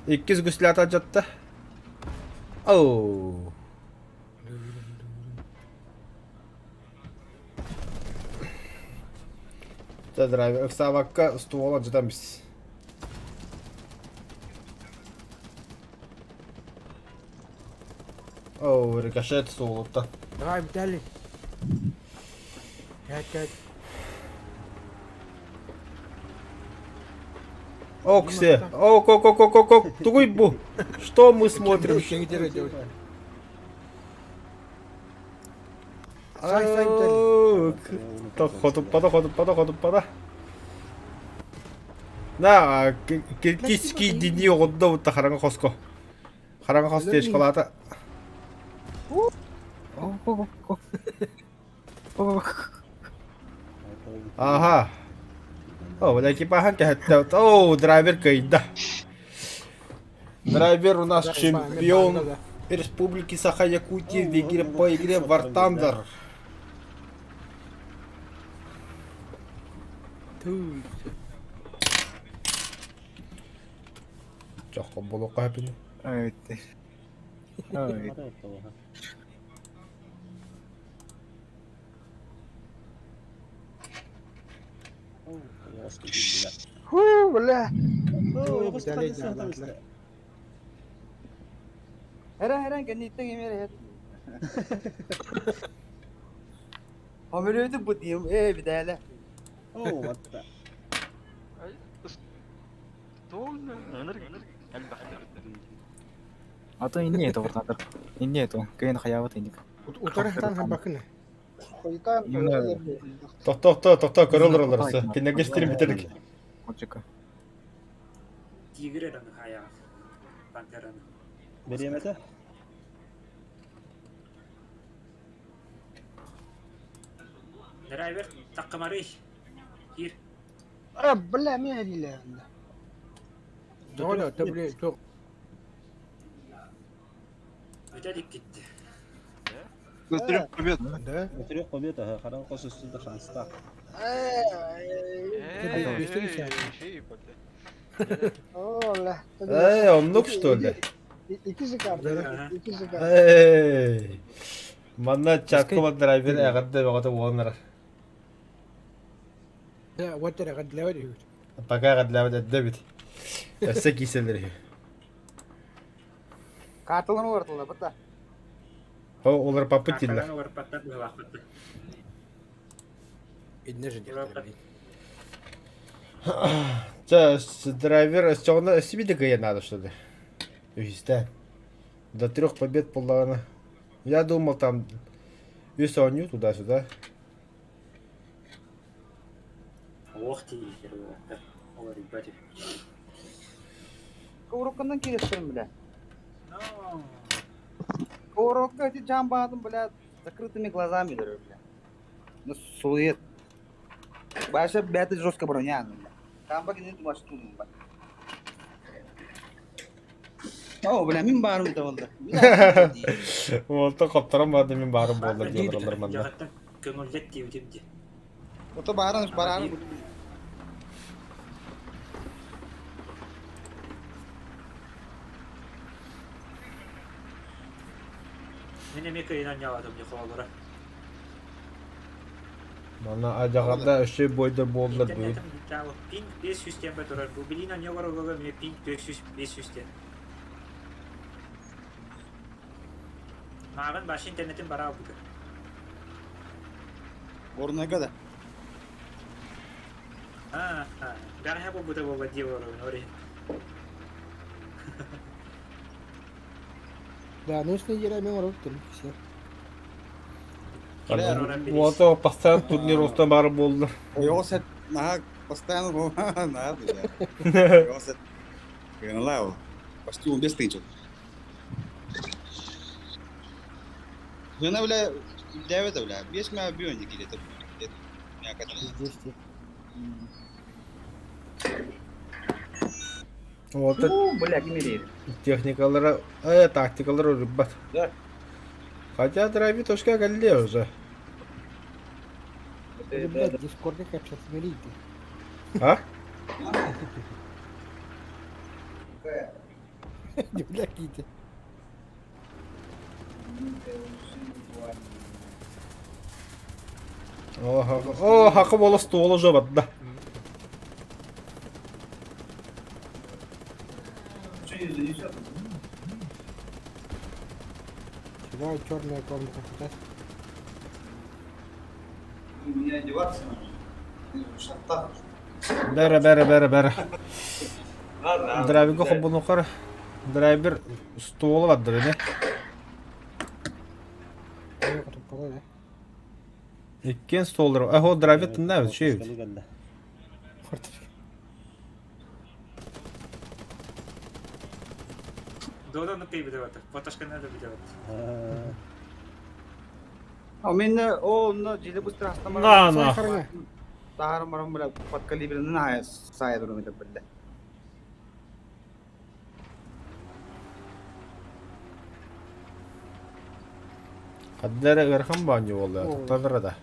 B: 200 güslet ajattı. Oo. Da driver ıksavakka stuvola ajadan biz. Oo, ricochet stuvolutta.
E: Давай, Виталий. Пять.
B: Окси. Ок. Тугуй бу. Что мы смотрим?
E: Еще где делать?
B: Ходу. На, критический дини огонда вот харanga хоско. Харanga хос теш калата. Ага. О, вот экипаж как-то. О, драйвер кайда. Драйвер у нас чемпион Республики Саха-Якутия в игре по игре War Thunder. Жаққа болу қапыны.
I: Өйтті.
F: Бля. Herен kenditten yemeğe. Hameriydi bu diyeyim. Bir daha hele.
C: Ватта.
I: А то инне это вот надо. Инне это. Кайын хаяват индик.
E: Утарахтан хабакына.
F: Koytan.
I: Именно.
B: Тоқта, көрілер оларысы. Кенеге стрим бітірдік.
I: Отчека.
D: Тигр ераны хаяқ. Пантераны.
C: Берем это?
D: Драйвер таққымары. Хир.
F: Бля, мен бile.
E: Доля, ты, блядь, что?
D: Өтәдік кетті.
G: Трех побед.
E: Да?
C: Өтірек победа, қараңғы қос үстілді шанста.
F: Оля.
B: онлук что ли?
F: İkisi kartı. İkisi kartı.
B: Эй. Манна чакова драйвер ягадда багата уонар. Пока гадлават эддебит. Эссе киселери.
F: Kartılını ortalı bata.
B: О, олар папы тиллер.
D: Какадан уарпаттан быһылаахпытты.
B: Драйвер сёгна сибиде гая надо что ли? Юстан. До 3 побед поллагана. Я думал там Юсоню туда-сюда.
D: Ох ти, херваттар. Олар ибати.
F: Kıvrıkkından kireçlerim bile. Коворокка эти жамбадым, блядь, закрытыми глазами, бля. Ну, сует. Баша, бята жестко броня, бля. Там бак не думаешь, что бля. О, бля, мин барым это вон да.
B: Вот то коптарамады мен барым болду диyorlar манда.
D: Жагаттан көңүлдет тиютимди.
F: Ото барым, барым.
D: Мен эме кыйнан жабадым же холора.
B: Мана ажаганда өшө бойдо болдур бу.
D: Интернетим жабы пинг 500 тембе турар. Бу билинан жогорогого мен пинг 500 тем. Маған баш интернетим бара буду.
F: Орнuna kadar.
D: Ben hep bu da baba diyorum oraya.
F: Да, ну что я имел рот, все.
B: Вот то постоянно турнир устан бары болду.
A: Йосет, на постоянно надо, бля. Йосет. Генлау. Почти он без тычек. Жена, бля, девята, бля, без меня бьённик или это. Я как-то.
B: Вот
A: Бля, кемерейді.
B: техникалары, тактикалары рыбат.
A: Да.
B: Хотя драйви тошка галле уже.
F: Блядь, дискорде как-то смотрите.
B: А?
F: Бля, ките.
B: О, хакы болы столы жобат, да.
F: Сюда черная комната.
A: Меня одеваться надо. Шатта.
B: Бәрі.
A: Ладно.
B: Драйвиға хоббуну қара. Драйвер столы бадды, не? Иккен столдыр. О, драйвер тында бі, шей бі.
D: Додану кей бидеватыр. Поташканы да бидеватыр.
A: А у меня, на жиле быстро астамар.
B: На.
A: Тахар марам, бля, под калибрен на сайдуру это, бля.
B: Қаддары ғырхан баңы болды, тұқтадыр да.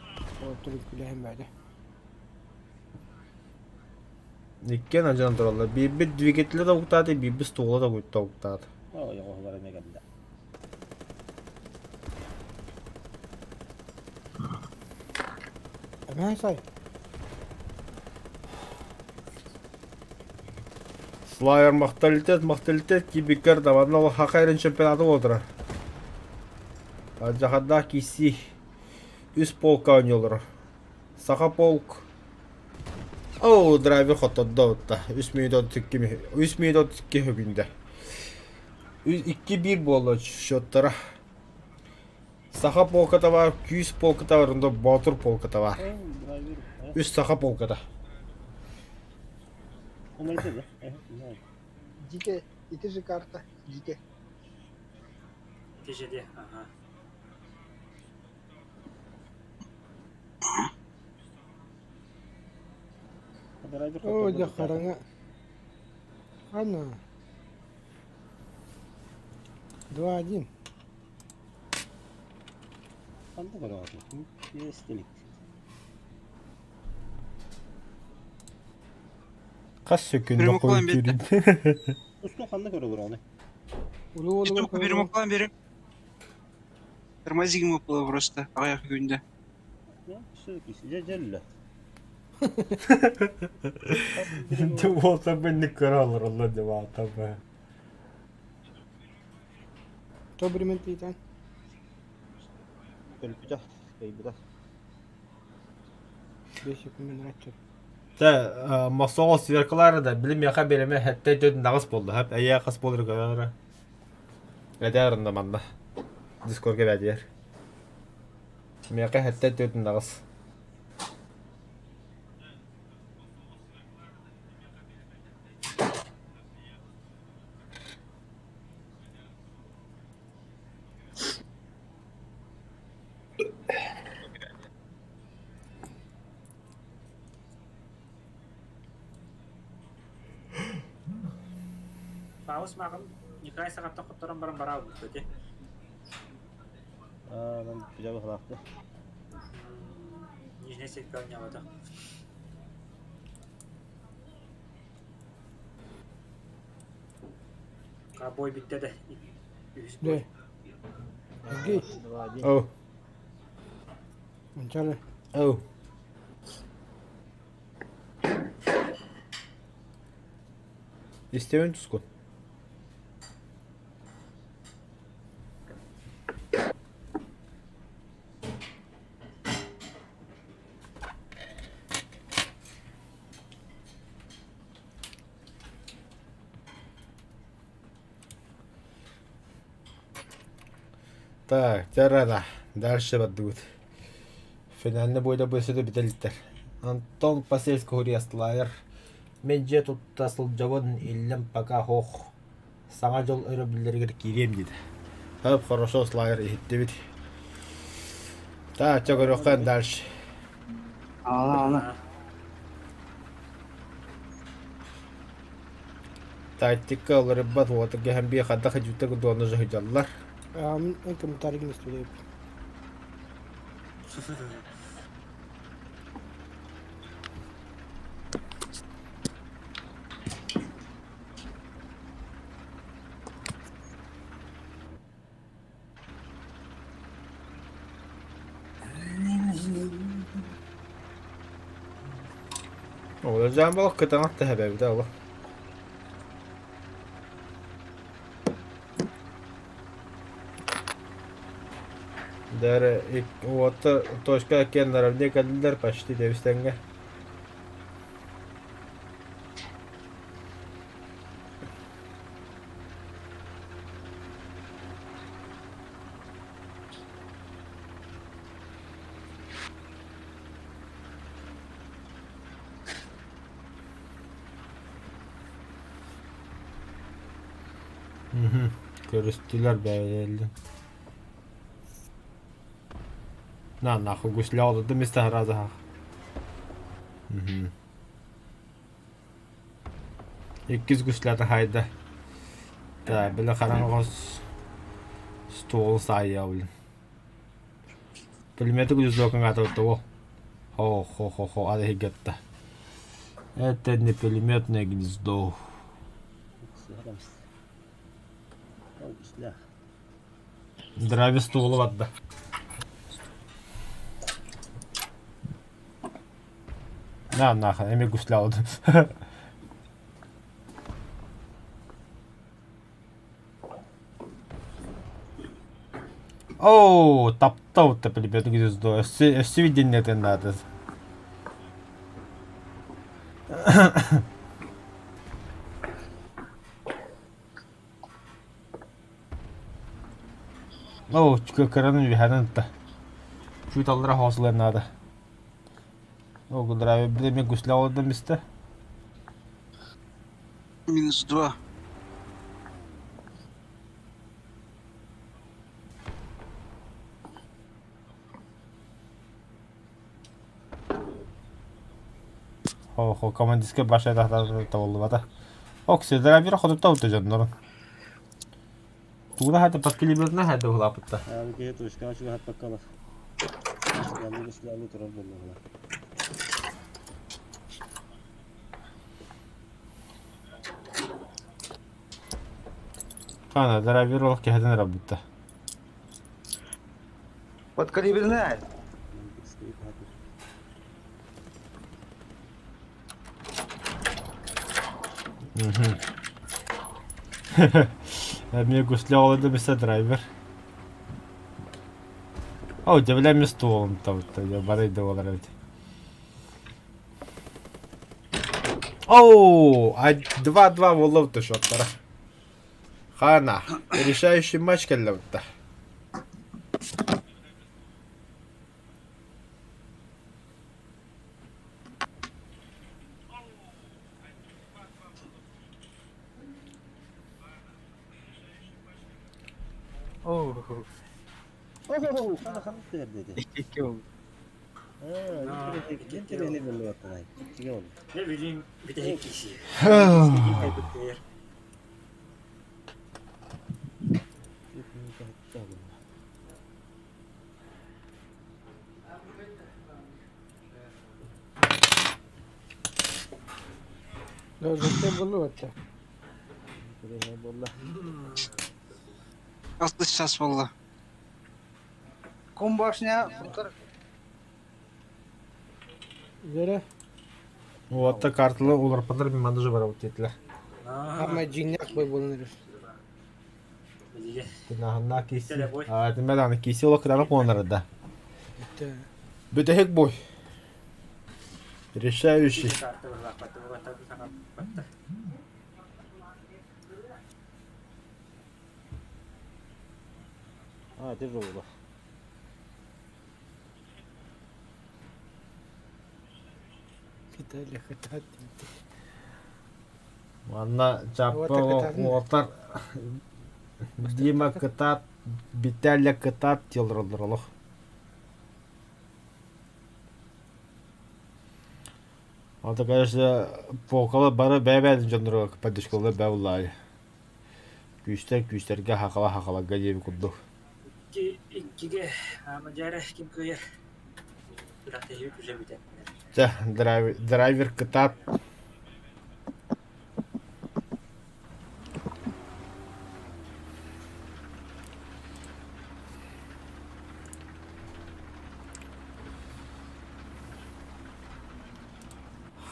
B: Иккен ажан тұралды. Бейбі двигетілі да ұқтады, бейбі столы да ұқтады.
C: О, я оғылар эме келді.
F: Hemen say.
B: Слайер мақталитет, кибикер давадна ол хақайрын чемпионаты отыра. Ажақада киси үз полка ойнолыр. Сақа полк. О, драйвер хотадда отта. 3 минут тікке хөгінде. 2-1 болды шоттара. Сақа полката бар, күйіс полката бар, онда батыр полката бар. Үз сақа полката.
C: Умерді де.
F: Dike. İkisi karta. Dike.
D: Тежеде. Ага.
F: О, да харanga. Ana. 2-1.
C: Қанды қара атыр. Естелік.
B: Kas sökündü
G: Birim okulan
B: koyup
G: bitti.
B: yürüyün.
C: Üstün kanlı görü olur onu.
G: İşte oku birim okulan birim. Тормозигим выпало просто. Аяқ күйінде.
C: Ne? Su kişice celle.
B: Деп olsa ben ne kara alır Allah cevap tabi.
E: Добрый тан.
C: Kölpücah. Kıybıda.
E: 5 секунд мен айтчы.
B: Та масоға сверкалары да білім яқа береме хәтті дөдің нағыз болды. Хәп әйе қас болыр көрі. Әдәрінді манда. Дискорға бәдер. Мияқа хәтті дөдің нағыз.
D: Paus makan Николай сағатта құттырын барын бара болды де.
C: Ben güzel bir halaktı.
D: Нижний сектор не вода. Бой bitті de.
E: Де? Agi.
B: Оу.
E: Ончалы.
B: Оу. İsteyen tuskun. Так, жарада. Дальше бадут. Финальный бойда бөсөдө бителиттер. Антон Пасельский хуриястылайыр. Мен же туттасыл жабын иллем пока хох. Саңа жол өрөбүллергер кирем дейді. Хөп, хорошо слайер ихиттебит. Так, чогороккан дальше.
F: Ана.
B: Тактика олары бат уатыга һәм бия хадда хажуттар доны жахыжаллар.
E: Мен комментарий не студия.
B: Olacağım balık kıtanat da hebebi de Allah. Дәрі оты точка әкен наравне кәділдер почти девістенге. Көрістілер бәйелді. Нахуй гуслял, да места раза. Иккиз гуслята хайда. Да, биле қараңғыз стол сайя блин. Пулеметі гүзлокын атыпты ол. Хо, ады хигетті. Это не пулеметное гнездо. Драви стулы ватты. Нахуй, эми гуслял. Оу, таптау-то, ребята, гнездо. Все видение это надо. Оу, кыраны виханын-то. Чуть аллара хосылар надо. О, гудраве, блин, мне гуслял одно место.
G: -2.
B: Хо, командирская башня тахта болду бата. Ок, седра бир ходупта утта жоннорун. Тугда хата подкилиберне хада улапытта.
C: Abi ki tu işkan şu hat bakalım. Yani bu silahlı turar bunlar.
B: Хана, драйвер ол кехден работа.
F: Подкалиберная.
B: Мне гуслял это без драйвер. О, удивляй мне столом там-то, я барай долларов. Оу, 2-2 волов-то шоттара. Хана, решающий матч келле-то.
I: Оу.
C: Оу, хана хамтер dedi.
I: İki oldu.
C: Мен телени болуп атат ай. Чиге болду.
D: Ne bileyim bir de kişi. Kaybettiler.
G: Aslı сейчас valla.
F: Комбашня.
B: Вот так карталы улар падар мен мандажы бар вот
E: Ama cinnet boy bulunur.
B: Тинахна киси.
D: Телебой.
B: Тимедан киси ола кыданы конарда. Бүтехек бой. Решающий.
D: Kartı var bak tabii sana baktı.
C: Тяжело.
E: Виталий хотят.
B: Ванна чапа
E: Вот так это,
B: отар. Дима кытат, Виталя кытат телролдыролох. Ата, конечно, покалы бары бәбәдін жондырға поддержкалы бәулай. Күштер-күштерге хақала-хақалаға дебі күрді.
D: İkige ama jara kim köye. Bırak da yürü güzel bir de.
B: Та, драйвер кытат.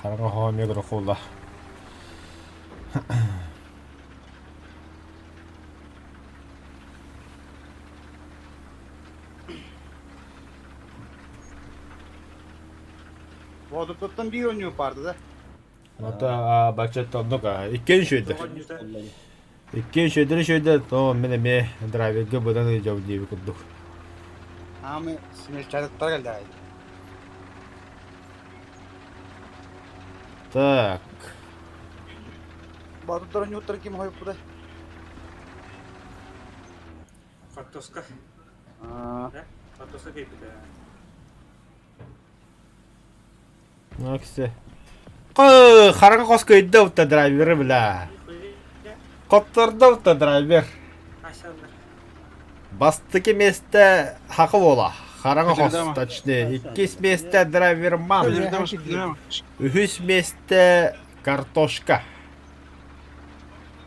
B: Харга хоме грохула.
F: Вот тут там bir oynuyor pardı da.
B: Ата бачетто нука иккен шөйді.
D: Doğru
B: Иккен шөйді, то мене драйверге бұдан жау дейбі күрдік.
F: Ama sinir çadıklar geldi ay.
B: Так.
F: Батут oynuyor tur kim hoyup bu da.
D: Фактоска.
F: Aa,
D: Да? Фактоска gibi de.
B: Наксе. Харга қосқа үйді ұтта драйвері біля. Қоттырды ұтта драйвер.
D: Aşağılar.
B: Бастыки месте хақы бола. Харга қос,
G: Қыдырды ма?
B: точнее. Иккес месте драйвер мам.
G: Öldürdüm.
B: Үхіс месте картошка.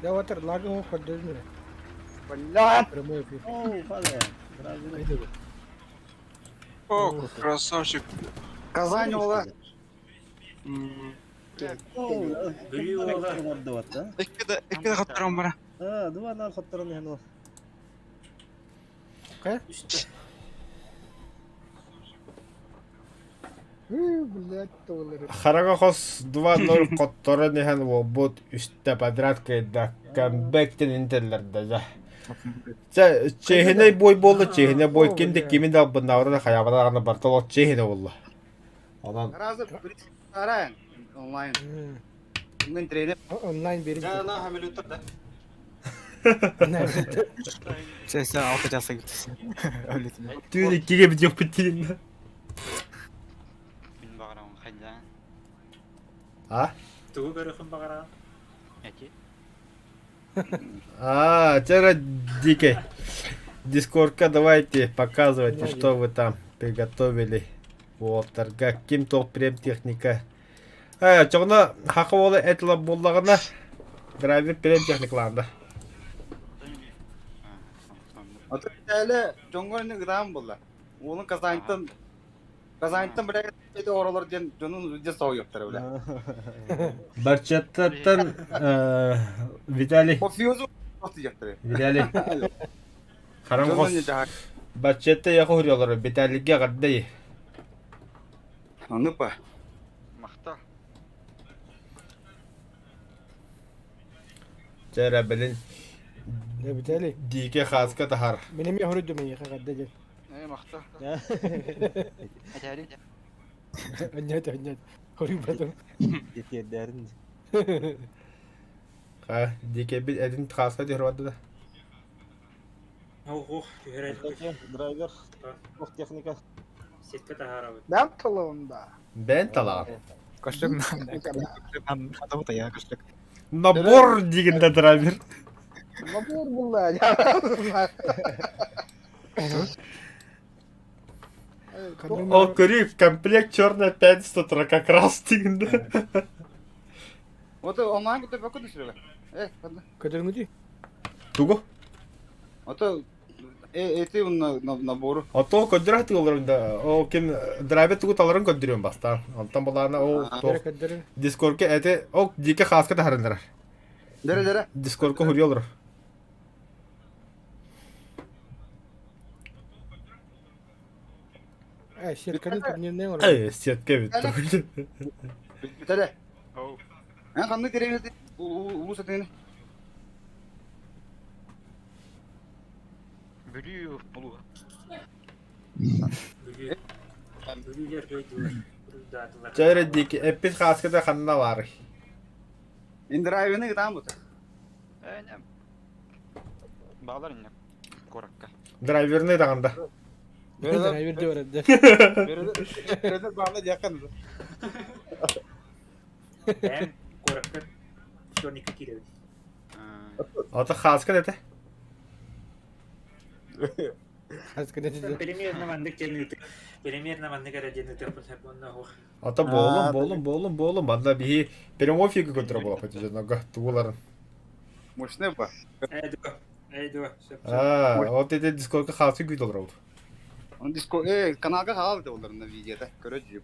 E: Да вот лагом он ходит.
F: блядь.
E: Прямой эфир.
C: Оу, хана.
G: О, красавчик.
F: Казань ola.
D: Büyüğü oğlan.
G: İki de katlarım bana.
C: Duvarlar katlarını yani o.
D: Üstte.
E: Блядь, доллары.
B: Харга қос 2-0 қоттыры нехен обуд үсті подряд кайда камбектен интеллерді жа. Чехіне бой болды, чехіне бой кемді кемінде бұнауырды қаябыда ғана бартылық чехіне болды. Одан
F: Разы bir arayan online. Ben trene
E: Онлайн берем.
A: Жаңа хамел өтір да.
I: Sen altı jasa gitsin. Öyle değil.
B: түйін екеге біз жоқ біттейін.
H: Мен бағарауын қайда?
B: А?
D: Tuğu görüyorsun bakara.
H: Әке?
B: Вчера Дикий. Дискордка давайте показывайте, что вы там приготовили. Вот, торга, ким тоқ прем техника. Çoğuna haqı olı etla bollağına driver prem texniklaanda.
F: Ota tele jongonun gıdam bulla. Onun kazançtan bile ete oralar diyen jonun ücret sağ yoktur öyle.
B: Barçattatan Vitali.
F: O fiyozu atacaktır.
B: Vitali. Харан
F: Jonun
B: хос.
F: ne daha?
B: Barçatta yağı huryalar. Vitali'ge gadday.
F: Anlıp ba.
G: Махта.
B: Jara belin
I: Ya bitali.
B: dike khaska tahar.
I: Benim ya hurdu mi kadar.
G: ايه مخته.
C: Ya.
G: اتاري.
I: Anyat. Hurdu badam.
C: Yetiyedlerin.
B: Ha dike bir edin khaska diyordu da.
D: Ох, herhalde
C: Driver. Çok teknika.
D: setka tahara.
F: Ben talağımda.
B: Ben talağım.
I: Kaçlık adamı da ya kaçlık.
B: Nabor diginde driver.
F: Mabur bulla.
B: О, Крив, комплект черная пятница, как раз diginde.
F: Ota ondan gitti bakın düşürüyor. Hadi.
I: Kadar mı di?
B: Туго.
F: Ota eti onun naboru.
B: Ото көддөрөт олорунда. О ким драйвер тугу таларын көддөрөм бастан. Антан балана о
I: Kadar.
B: Discord'ка эте о дике хаска тахарындар.
F: Dere.
B: Discord'ка хурьолор.
I: Şirketin turniğinden var.
B: Сетке бит.
F: Bitele.
G: اوه.
F: Ben kanlı dereye ulu satını.
G: بليو بلو.
D: Bugüler koydular. Dağıtılar.
B: Çare diке epis хаска да ханна var.
F: İndirayını gıdam bu.
G: انا. bağlar inne. Korakka.
B: Драйверны даганда.
I: Driver diyor herhalde.
F: Böyle bağlı yakın.
D: Ben korakta tonik kilo.
B: Ото хаска дете.
I: Haskı ne dedi?
D: Примерно манdık cennet. Примерно mandık ara cennet yapın hep onunla o.
B: Ото болум. Банда бихи прямой фига көтөрө болот жөнөгө тугуларын.
F: Мощный ба.
D: Eydu.
B: Вот эти Discord'ка хаска күйт олор.
F: Он диско kanalga hal da onların videoda göreceğim.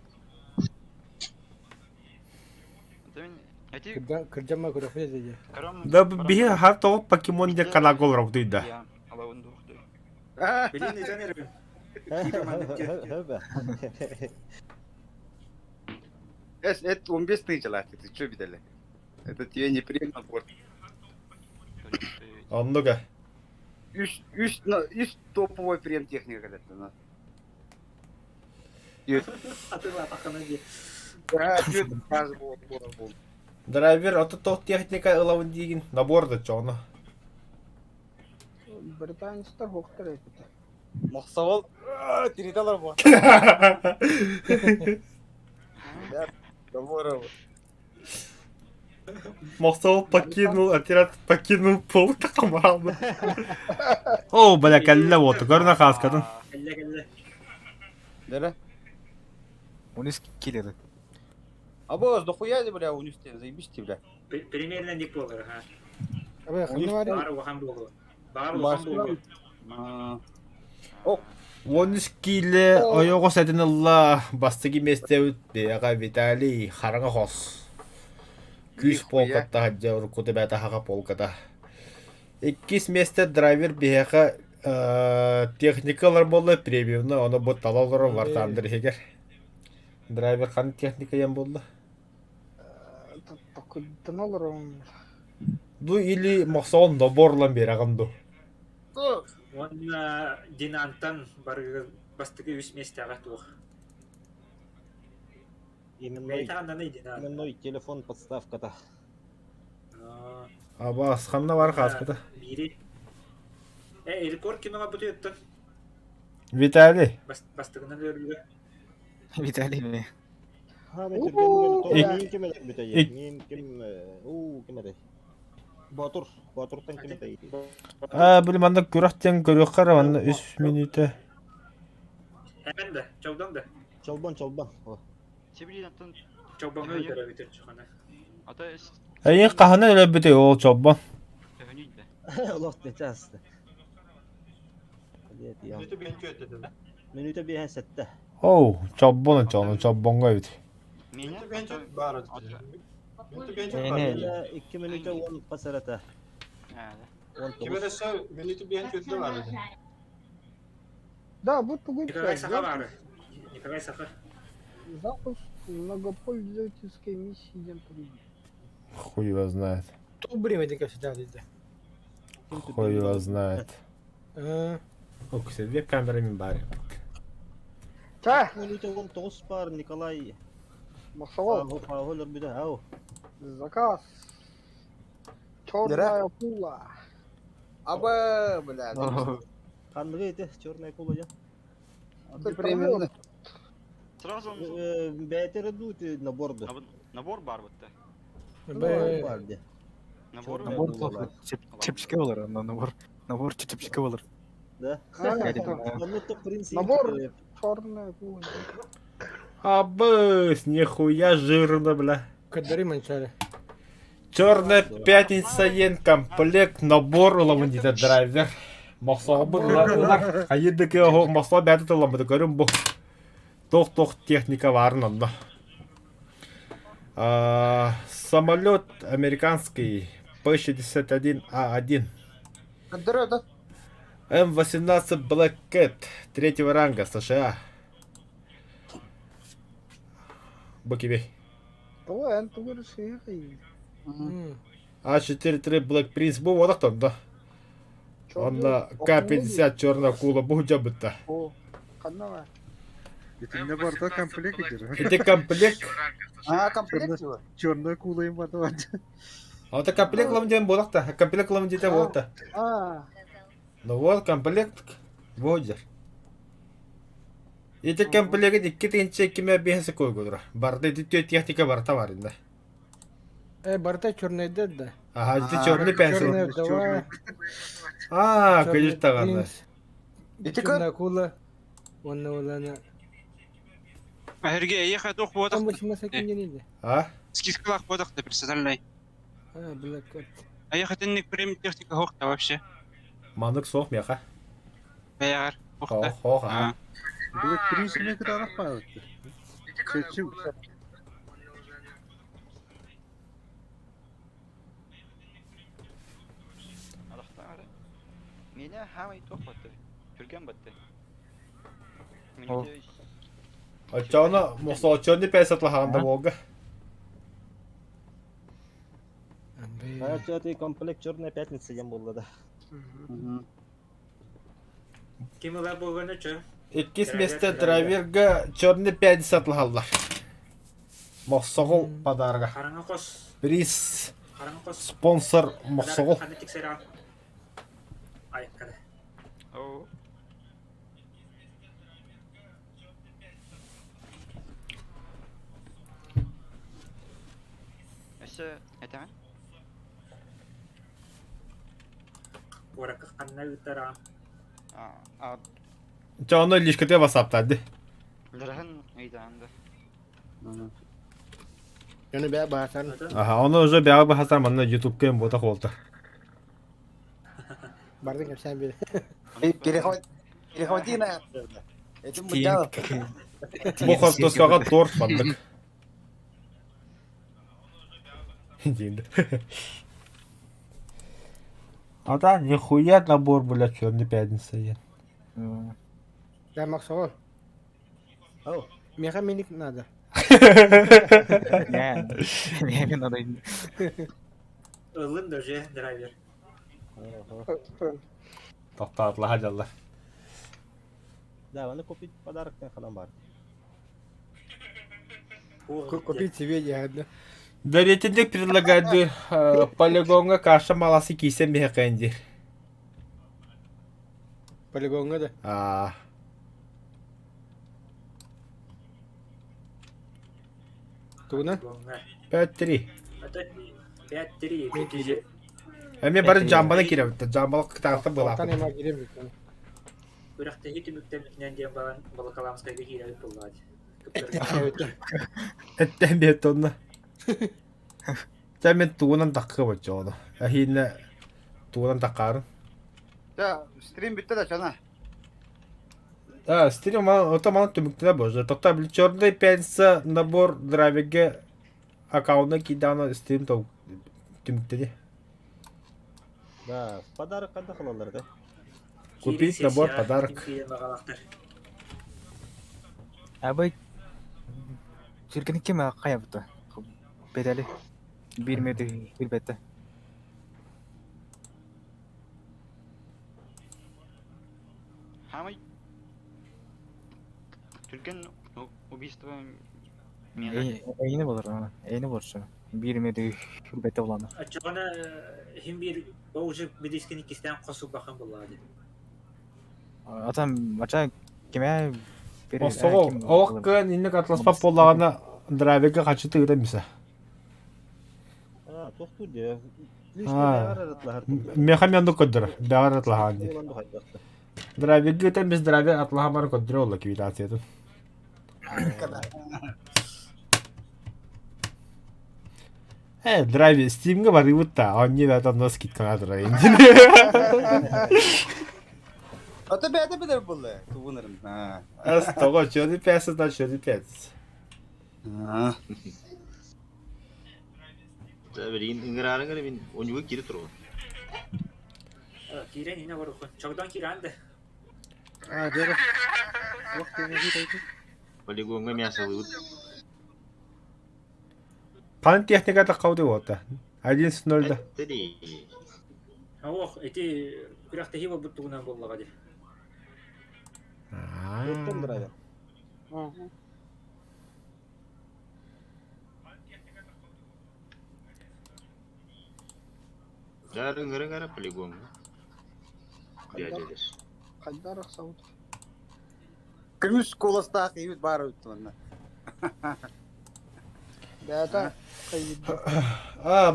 G: Demin eti
I: Kıracağım mı kırafı dedi.
G: karam.
B: Да бихи хар то покемон де канал олор дuyda.
G: Ya Allah'ın doğdu.
D: Bilin ne zanırım.
F: Это 15 тысяч лайк, ты что видели? Это тебе не приемно вот.
B: Оннуга.
F: Üst toповой прием техника когда-то.
D: Atırla takana diye.
B: Драйвер ото то техника ылавын дигин наборда чоно.
F: Британецтер хоқтар эпте. Мақсавал териталар бар. Добро.
B: Мохсол покинул отряд, покинул полк команды. О, бля, калла вот, горна хаскатын.
D: Elle.
F: Дера.
I: 13 kilo.
F: Абоз, дохуя ли, бля, унисте, заебись, бля.
D: Примерно не olur ha.
I: Abi kanı var ya.
D: Bağır vahan bolu. Bağır vahan bolu.
B: Вонскиле оёго сатынылла бастыги местебит бега Виталий хараңа хос. Күс полкатта хаджа уркуты бәта хака полката. Иккис месте драйвер бега техникалар болду премиумна, оны бу талалары вартандыр хегер. Драйвер қан техника ям болду.
F: Такыдан алырым.
B: Ду или мақсауын наборлан берағымду.
D: Онна динантан барыгы бастыгы үс местеға тух.
C: Именной телефон подставка-то.
B: Аба асқанна бар хаската.
D: Бири. Элкор киноға бұты өттін.
B: Виталий.
D: Бастығынан өрілгі.
I: Vitali mi?
C: Ha ben Türkiye'nin kim eder büteye? Kim kim eder? Batur'tan kim eder?
B: Білім анда көрақтен көрек қара, анда 3 минуты.
D: Hemen de, çavdan da.
C: Çalban.
G: Çeviri yaptın.
D: Çavdan öldürü bitir çıkanı.
G: Ata
B: Әйен қағына өлі біте ол чоббан.
G: övünüydü.
C: Allah ne çastı.
E: Minütü ben kötü dedim.
C: Minüte bir sette.
B: Оу, чоббон чоно, чоббонго бит.
E: Minütü ben kötü bağırdı. Minütü ben kötü
I: Ne?
E: bağırdı.
C: 2 minüte 10 pasarata.
E: Kime de sor, minütü ben kötü bağırdı.
J: Да, вот погодите,
D: Николай Саха бары. Николай Саха.
J: запуск многопользовательской миссии Демпри.
B: Хуй его знает.
J: То время дека всегда dedi.
B: Хуй его знает.
J: Ee,
B: O kısa bir kameramın bari.
J: Ta,
C: Minüte 19 par Nikolay.
J: Максовал,
C: Fahol bir de ha.
J: заказ. Черная акула.
F: Аба, блядь.
C: Kandığı eti çornay kulaca.
F: Непременно.
H: Сразу
C: Бәйтері дути наборды.
H: набор бар бітті.
C: Vardı.
H: Набор
C: Чорный.
I: Набор плохо. Чепчики болар, набор чепчики болар.
C: Да.
J: А,
C: принцип.
J: Набор. Черная акула.
B: Абыс, нихуя жирно, бля.
J: Кадари манчали.
B: Черная пятница ен комплект набор уламындида драйвер. Мақсағы бұлар. Айыдыки мақсағы бәді уламыды көрім бұл. Тоқ техника барын онда. Самолет американский P-61A1.
F: Кадры, да?
B: М-18 Black Cat третьего ранга США. Бокибей.
J: Ой, он тугар шейхи.
B: А4-3 Black Prince бұл одақтан да. Онда К-50 черная акула бұл жабытта.
J: О, канава.
I: Это не бар да комплект идер.
B: Это комплект.
F: А, комплект его?
I: Черная акула им бар.
B: А это комплект ламден болақта. Комплект ламден болақта.
J: А,
B: Ну вот комплект водер. Это комплект иккетинче кеме бехсе койгудура. Барда дитё техника барта бар инде.
J: барта черный дед, да.
B: Ага, это черный пенсил.
J: Черная вдова.
B: Конечно, таганда.
J: Черная акула. Вона.
G: Әһерге аяқ әді оқып
J: Там
G: отық.
J: 18 не.
B: А?
G: Скискалақ бодық да представляй.
J: А, Black Cat.
G: Аяқ әтіннік прем техника хоқта вообще.
B: Мандык соқ меха.
G: Бәяғар хоқта.
B: Хох, ага.
I: Black Prince не кыдана паат. Чечим.
K: Меня хамай тоқ бітті. Түрген бітті.
B: Очоно, мосо очоны песатла ханда бога.
C: Это комплект черная пятница ем болды да.
D: Кимилар болғаны чö.
B: Иккис месте драйверга черный 50 лахаллар. Мосоғыл подарга.
D: Қараңа қос.
B: Приз
D: Қараңа қос.
B: спонсор мосоғыл.
D: Қаны тексер ал. Ай, қады.
K: Әсі, әтәмен?
D: Орақы қанына үттер ал.
B: Чоно лишкете басаптады.
K: Дырғын үйдәнді.
J: Yani bir bahasan.
B: Ага, onu уже бяга басар манна YouTube кен бота холта.
J: Bardın hep sen bir.
F: Перехвати на... Этим мудял.
B: Бу хостосқаға тор бандык. Деймді. Ада, нихуя набор, бля, черный пятница ен.
J: Ya Максовал.
C: Ау.
J: Меха миник надо.
I: Не надо.
D: Ылын дөже драйвер.
B: Тоқтатла хажалар.
C: Да, оны купить подарок falan бар.
J: Купить себе ягоды.
B: Дарительдик предлагает полигонга каша маласы кисем бехекенди.
J: Полигонга да. Туна?
B: 5-3.
D: 5-3. Бекеже.
B: Эми бары жамбана кирем. Жамбалық кытақта была.
J: Алтан ема giremiyor.
D: Бұрақта хеті мүктемітінен дем балан балақаламызға бекеже болады.
B: Эттен бет онна. Тәмен туынан таққы бача оны. Әхейіне туынан таққарын.
F: Да, стрим бітті да чана.
B: Стиль это мана түмүктүнө божо. Токта бил черный пятница набор драйверге аккаунтна кидана стиль түмүктүнө.
C: Да, подарок кандай кылалар да?
B: Купить набор подарок.
I: Абай жүргені кем қая бұты? Бедәлі. Бермеді үлбәтті.
K: Хамай. Түрген убийство...
I: Әйіні болыр, әйіні болыр шыны. Бермеді үлбәтті боланы.
D: Ачығана хим bir уже медицин кистен қосып бақын болады.
I: Атам, ача кеме...
B: Осоо, оқ иннек атласпап болағана драйверге қачы тыгыда миса.
C: Тоқту де.
B: Мехаменду көддір, бәғар атлаған де. Драйверге өтен біз драйвер атлаған бары көддір олы квитациятын. Драйвер стимге бары бұтта, он не бәтан нос кеткен адыра енді.
F: Это беда бедер было. Тувунарым.
B: Того, черный пятница, да, черный пятница.
H: Bir ingirarın gara bin oyuncuğa geri turu.
D: Kiren yine var. Çoktan kirendi.
J: Дера. Ох, ты не видишь.
H: Полигонга мясо.
B: Пан техникада қауды болды. 1-0'да.
D: Ох, эти күрәхтә хиба буттугунан боллага ди.
C: Тоқтун драйвер.
H: Жарың gara полигонга. Дяделес.
J: Қайдар ақсауыт.
F: Күміс коласта қиют бар өтті оны.
J: Бәті қайып.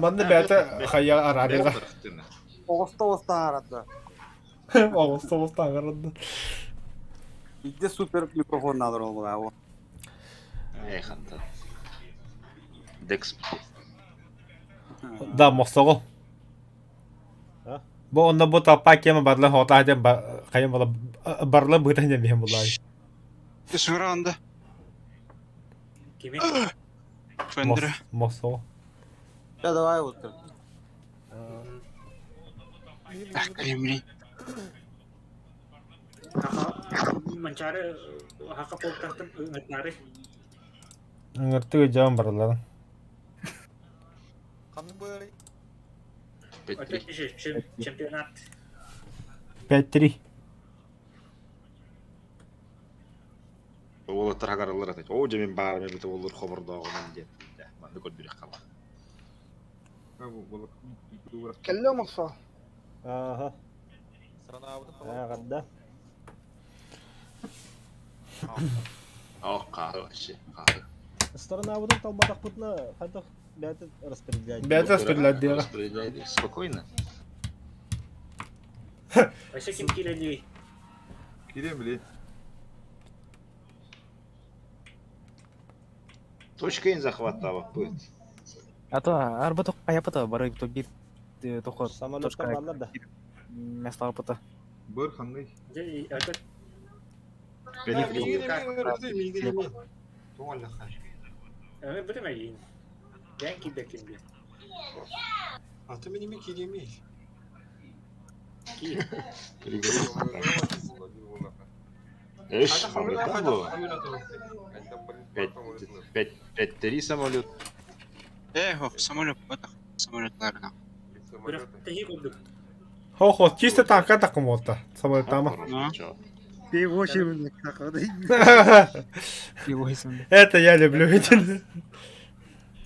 B: Манды бәті қая арадыға.
F: Оғыста арады.
B: Оғыста арадыға.
F: Үйде супер микрофон алыр ол бұға.
H: Ханта. Декс.
B: Да, моқсоғыл. Бұл онда бұл таппа кемі барлы хота әден қайын бола барлы бұйтан жемейін болай.
G: Сұрағында.
D: Кеме?
G: Фендері.
B: Моқсоғыл.
F: Ja, давай отыр.
G: Кремлей.
D: Mencari hak poltantın ıngıtları.
B: Ngırtı jam bарларын.
J: Қаны бөлі.
D: Öteki çempionat.
B: 5-3.
H: Ол тарағаралар атайды. О, жемен бар, мен біті олар қобырдағынан деді. Манды көл бірек қала.
J: Кәлі мұқса.
C: Ага. Ғадда.
H: О, қағы вообще, қағы.
C: Сторонавудың талбатақ бұтына қайдақ бәті распределяйды.
B: Бәті распределяйды.
H: Распределяйды. Спокойно.
D: Ayşe kim kireliyor?
H: Gireyim bile. Точкаин захватывать будет.
I: А то арба тоқ қая бұты, бары то бір тоқы
C: Самолетқа балар да.
I: мәслар бұты.
H: Бір қандай?
D: Öteki öyle bilemeyin. Ben kimdekim diye.
E: А ты меня не киремишь.
D: Ki.
H: Эш, хамлетан bu. 5-3 самолет.
G: Хоп, самолет батақ. Самолетларына.
D: Bırak tehi kurduk.
B: Хо, чисто танка таком отта. Самолетама.
J: Бегошим тақады.
I: Его есімді.
B: Это я люблю. Видите?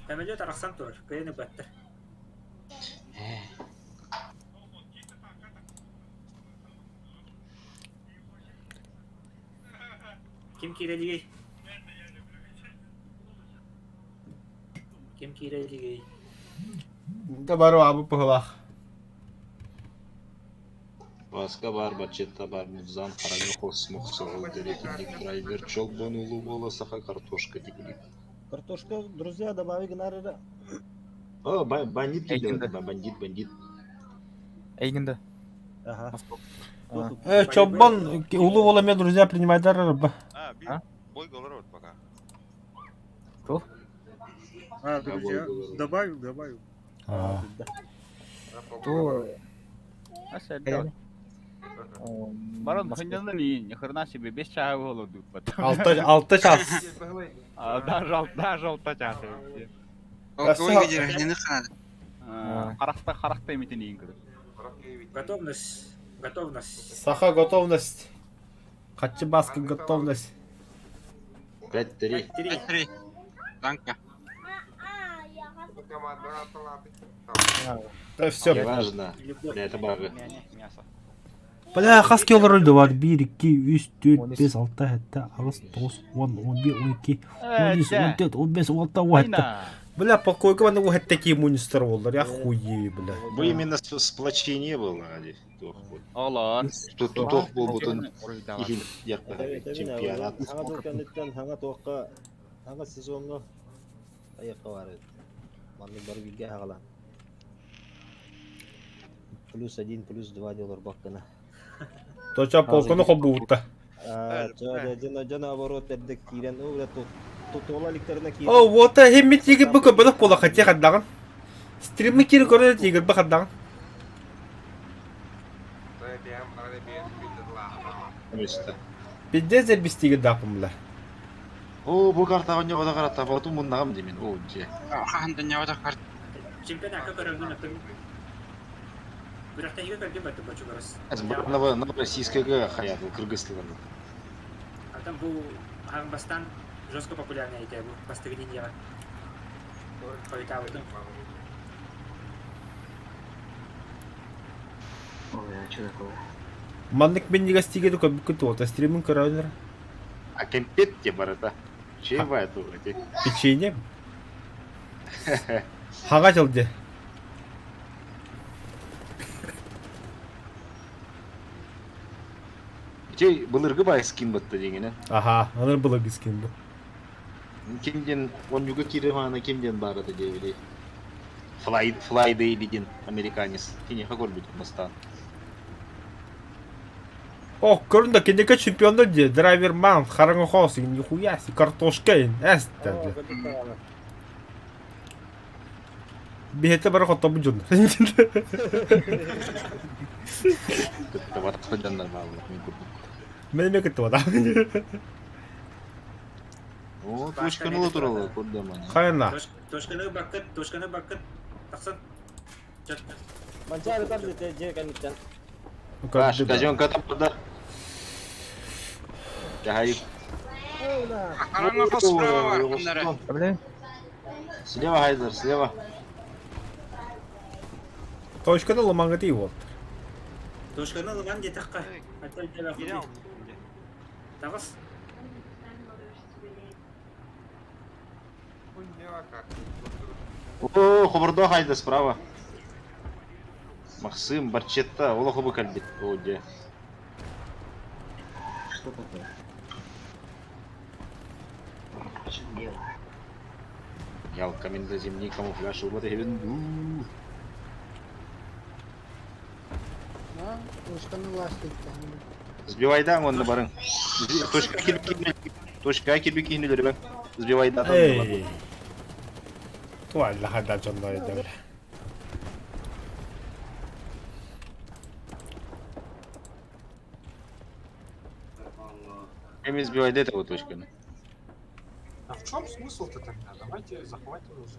D: Ameliyat araksan tur. Kayını battı. Kim kireliyor? Kim kireliyor?
B: Да бару абы пыхлах.
H: Басқа бар, бачетта бар, музан, қараңы қос мұқсығы дерекіндік драйвер, чол бонулу болы сақа картошка дегілік.
C: Картошка, друзья, добавить гнарыра.
H: О, бандит келді, бандит.
I: Әйгінді.
C: Ага.
B: Чоббан, улы волами друзья принимайдар рыба.
K: Бой голор вот пока.
I: Кто?
J: Друзья, добавил.
I: То...
K: Барон хынжанды ни хрена себе 5 часа болу деп бат.
B: 6 час.
K: Даже 6 час.
G: Полковой деревни ханады.
K: Харахта еметін ең кірді.
D: Готовность.
B: Саха готовность. Качы баскы готовность.
H: 5-3.
G: 3. Танка.
B: Все.
H: Неважно. Бля, это бага.
K: Мясо.
B: Бля, хаски олар өлді бар. 1, 2, 3, 4, 5, 6, 7, 8, 9, 10, 11, 12, 13, 14, 15, 16, 17. Бля, полковник бана у такие мунистер олар. Я хуй, бля.
H: Бы именно сплочение было, Ади.
K: Олар.
H: Тут тох был бутон. Чемпионат.
C: Хаңа тоққа, хаңа сезонға аяққа бар еді. Маңның бар билге ағалан. +1, +2 доллар баққына.
B: Точа полковник хоббута.
C: Жана оборот әддік кейрен, тола ликтеріне кейрен.
B: О, вот хемми тигір бүкі бұлық бола қатия қаддағын. Стримі кері көрі тигір бұ қаддағын. Бидде зе біз тигір дақым бұла.
H: О, бұл картаға не қода қаратта, бұлту мұндағым демен. О, же.
G: Қағанда не ода қарт.
D: Чемпионатқа көріңгі нөптің. Бірақта егі көрген бәтті бөчі көріс.
H: Новороссийского хаят, бұл Кыргызстанда.
D: Артам бұл ағынбастан жестко популярный еке бұл бастығынен қойта өтім.
B: Маннык мен неге стигеді көп күтті ота стримін көрі өнер.
H: А кемпет те бар это. Чего это?
B: Печенье? Хаға жылды.
H: Чей былыргы бай скин бытты дегені.
B: Аха, аныр бұлы скин бұл.
H: Кемден, он юга киреманы кемден бар это девили. Флайды деген американец. Кене хагор бит бастан.
B: О, көрінді, кендеке чемпионды де, драйверман, хараңы хосы, нихуя си, картошка ен, әсті. Бейті бары қотта бұл жон.
H: Күтті ватқы жандар балы.
B: Менеме күтті вата.
H: О, тушканы тұралы, көрді маны.
B: Қайына.
D: Тошканы бақыт, тақсын.
C: Манчары там же кәміттен.
H: Каш, газонка таппады. Жахайып.
G: Қараңғы қос справа бар, кімдері.
H: Слева, Хайзер, слева.
B: Точканы лымаңы дей болды.
D: Тошканы лыман де таққа. Тағыз.
H: О, хобырда Хайзер справа. Максим, Барчетта, ола хобы кәлбет. О, де.
F: Что такое?
H: Ялка менде зимний камуфляж, вот и винду.
J: Ушканы ластик.
H: Сбивай да, он на барың. Точка кирбек кинулер бе. Сбивай да.
B: Эй. Туалла хада жонда еді.
H: Кем сбивай этого точками.
E: А в чем смысл-то тогда? Давайте захватим уже.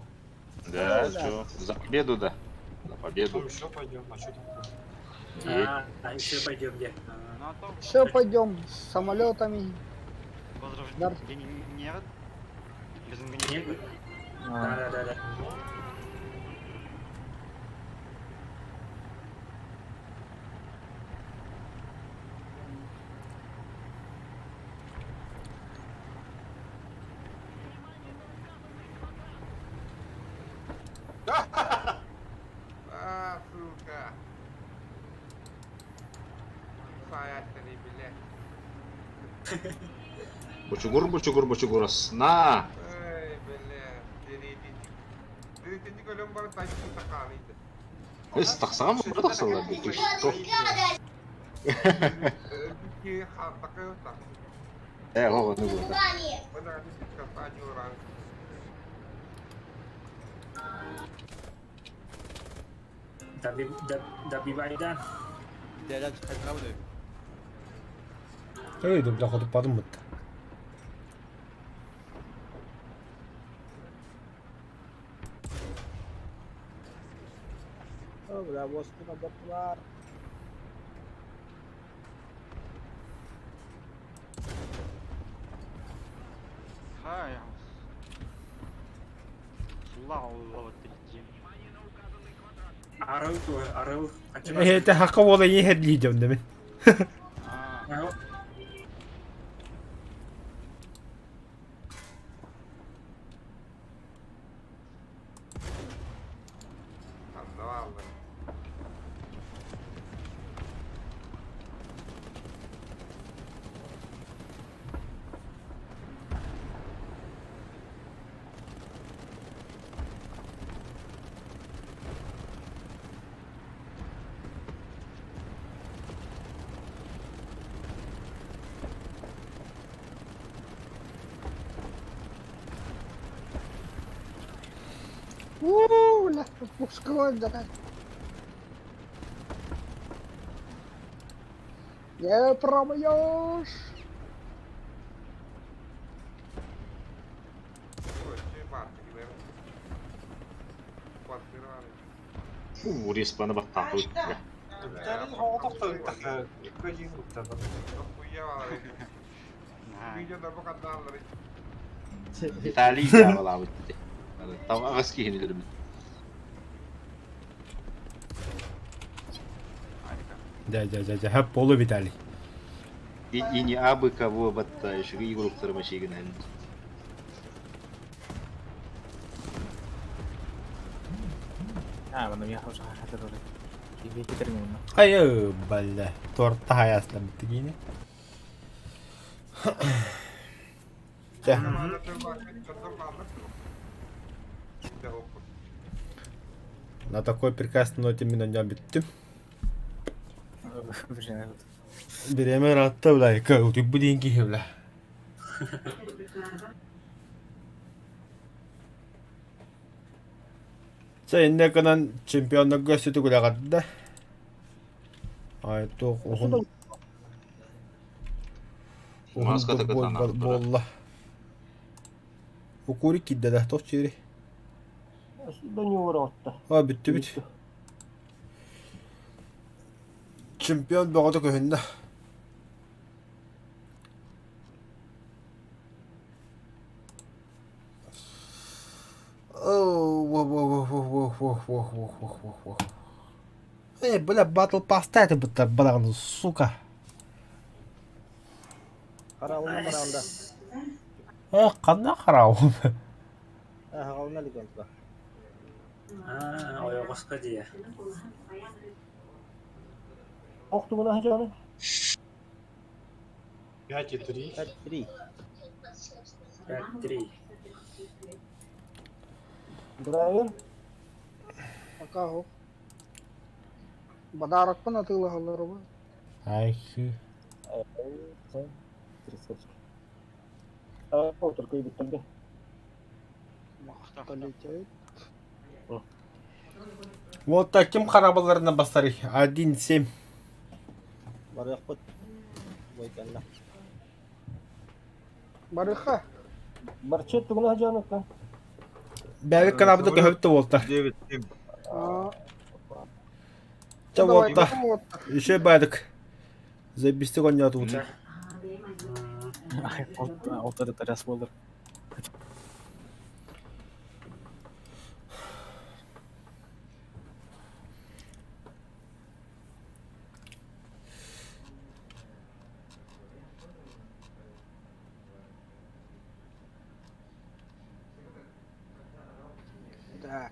H: Да, что? За победу, да. За победу.
E: Потом еще пойдем, а что такое?
D: Еще пойдем где?
J: Все, пойдем с самолетами.
K: Нет. Без инженерии.
D: Да.
E: А, сука. Саясали, блядь.
H: Бочугур. На!
E: Эй, блядь. Дерейди көлем бар тайсы тақалайды.
H: Тақсаған ба? Тақсалар. Ого, ну вот.
D: Dabi baydan.
B: Эй, да бляха, тут подумать-то.
C: Bля, bosqina botlar.
K: Ha ya. Allah Allah tilcim.
D: Arıl.
B: Это хакова не хедлидем, да?
D: Arıl.
J: Бля, пускай, да. Не промоешь.
H: Респана баттақы өтті. Виталий да бала өтті. Там ағас кейін үлірім.
B: Да, hep bolu Vitali.
H: И не абы кого баттаешь, и игру в тормоши гнали.
I: Benim ya harus ada dulu. TV kita terima.
B: Ayo, bala. Torta hayasla bitti yine. Dah. На такой прекрасной ноте мы на нем битtim. Береме ратта бля, каути будинги бля. 자, 옛날 거는 챔피언 거스도 그래갔다. 아, 또 오hun.
H: Маска така тана.
B: Болла. Укури кидде топчери.
C: Да не урод-то.
B: А, bitti. Чемпион багато көһүннэ. Бля, батл паста это бля, сука.
C: Қарауына баранда.
B: Қандай қарауым?
C: Қарауына леген ба.
D: Oyogosqa diye.
C: Оқты бұна жаны?
E: 5,3.
C: 5-3.
D: 5-3.
C: Драйвер?
J: Акаго. Бадарак пана тыла халарба.
B: Айхы.
C: Только и биттерге.
J: Полетит.
B: Вот таким қарабаларына бастар. 1-7.
C: Бар яқпыт. Бойканна.
J: Барыха.
C: Барчет бұна жаны ка.
B: Бәрі канабыды көһөптө болта.
E: 9,7.
B: Та болта. Еще бадык. Забисти гоня тут.
I: Алтыда тарас болдыр.
J: Так.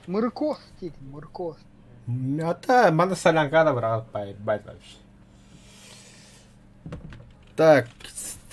J: Мыркос дейді, мыркос.
B: Ата, мана салянкада бірақ байт вообще. Так,